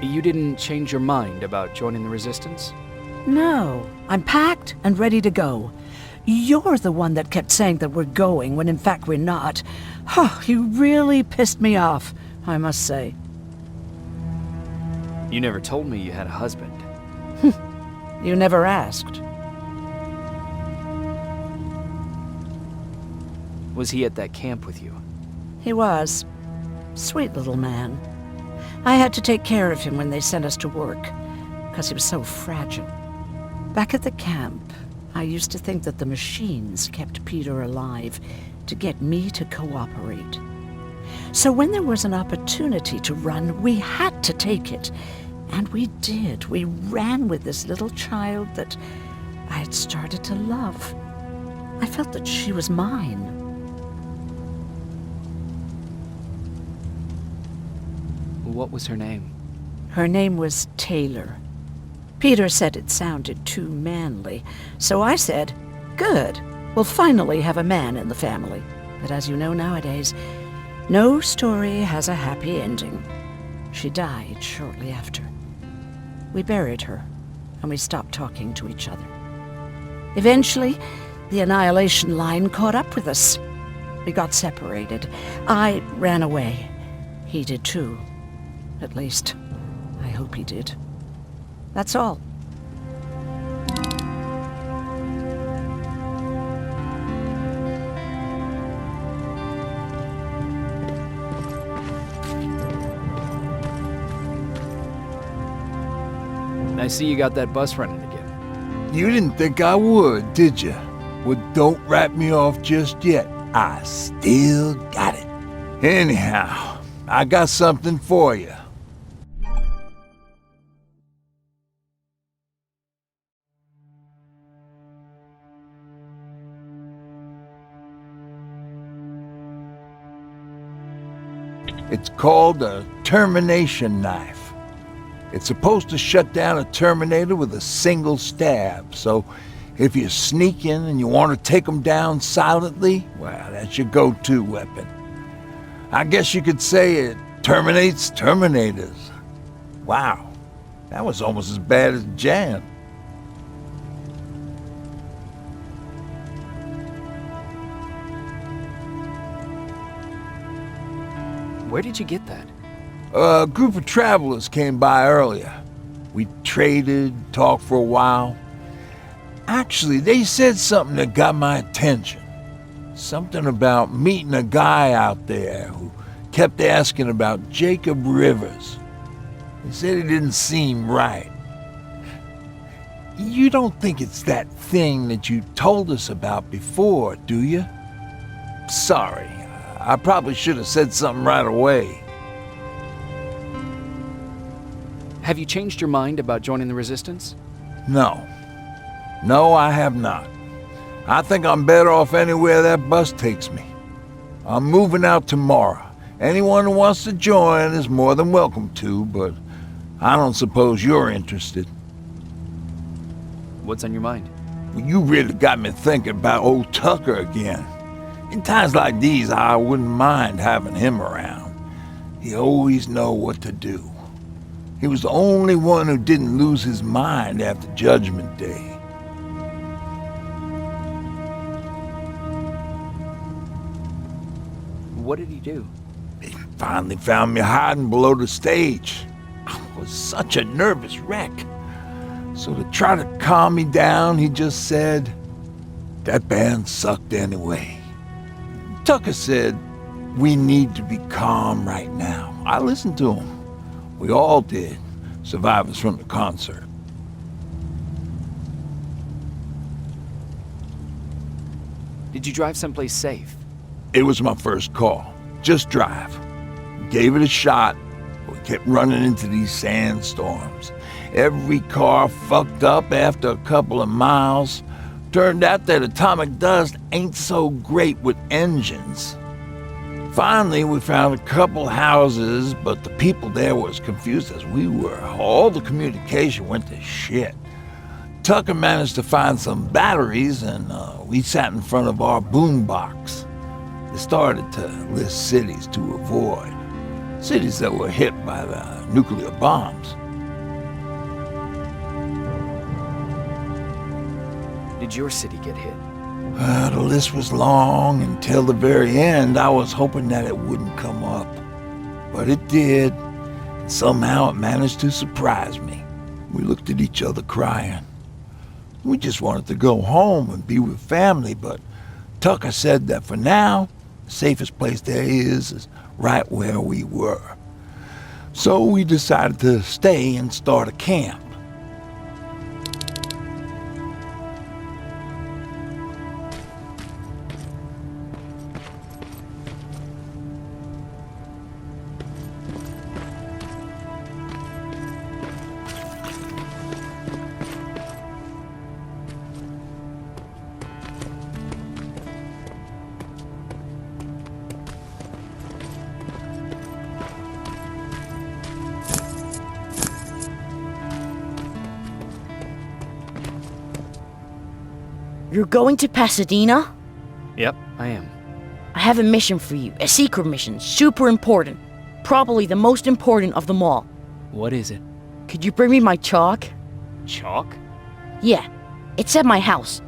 You didn't change your mind about joining the Resistance? No, I'm packed and ready to go. You're the one that kept saying that we're going when in fact we're not. Oh, you really pissed me off, I must say. You never told me you had a husband. You never asked. Was he at that camp with you? He was. Sweet little man. I had to take care of him when they sent us to work, because he was so fragile. Back at the camp, I used to think that the machines kept Peter alive to get me to cooperate. So when there was an opportunity to run, we had to take it. And we did. We ran with this little child that I had started to love. I felt that she was mine. What was her name? Her name was Taylor. Peter said it sounded too manly, so I said, good, we'll finally have a man in the family. But as you know nowadays, no story has a happy ending. She died shortly after. We buried her, and we stopped talking to each other. Eventually, the Annihilation Line caught up with us. We got separated. I ran away. He did too. At least, I hope he did. That's all. I see you got that bus running again. You didn't think I would, did you? Well, don't wrap me off just yet. I still got it. Anyhow, I got something for you. It's called a termination knife. It's supposed to shut down a Terminator with a single stab, so if you're sneaking and you want to take them down silently, well, that's your go-to weapon. I guess you could say it terminates Terminators. Wow, that was almost as bad as Jan. Where did you get that? A group of travelers came by earlier. We traded, talked for a while. Actually, they said something that got my attention. Something about meeting a guy out there who kept asking about Jacob Rivers. They said it didn't seem right. You don't think it's that thing that you told us about before, do you? Sorry, I probably should have said something right away. Have you changed your mind about joining the Resistance? No. No, I have not. I think I'm better off anywhere that bus takes me. I'm moving out tomorrow. Anyone who wants to join is more than welcome to, but I don't suppose you're interested. What's on your mind? Well, you really got me thinking about old Tucker again. In times like these, I wouldn't mind having him around. He always know what to do. He was the only one who didn't lose his mind after Judgment Day. What did he do? He finally found me hiding below the stage. I was such a nervous wreck. So to try to calm me down, he just said, that band sucked anyway. Tucker said, we need to be calm right now. I listened to him. We all did, survivors from the concert. Did you drive someplace safe? It was my first call. Just drive. Gave it a shot. We kept running into these sandstorms. Every car fucked up after a couple of miles. Turned out that atomic dust ain't so great with engines. Finally, we found a couple houses, but the people there were as confused as we were. All the communication went to shit. Tucker managed to find some batteries, and we sat in front of our boombox. They started to list cities to avoid. Cities that were hit by the nuclear bombs. Did your city get hit? The list was long. Until the very end, I was hoping that it wouldn't come up. But it did. And somehow it managed to surprise me. We looked at each other crying. We just wanted to go home and be with family, but Tucker said that for now, the safest place there is right where we were. So we decided to stay and start a camp. You're going to Pasadena? Yep, I am. I have a mission for you. A secret mission. Super important. Probably the most important of them all. What is it? Could you bring me my chalk? Chalk? Yeah. It's at my house.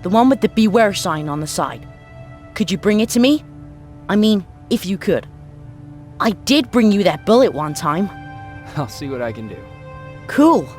The one with the beware sign on the side. Could you bring it to me? I mean, if you could. I did bring you that bullet one time. I'll see what I can do. Cool.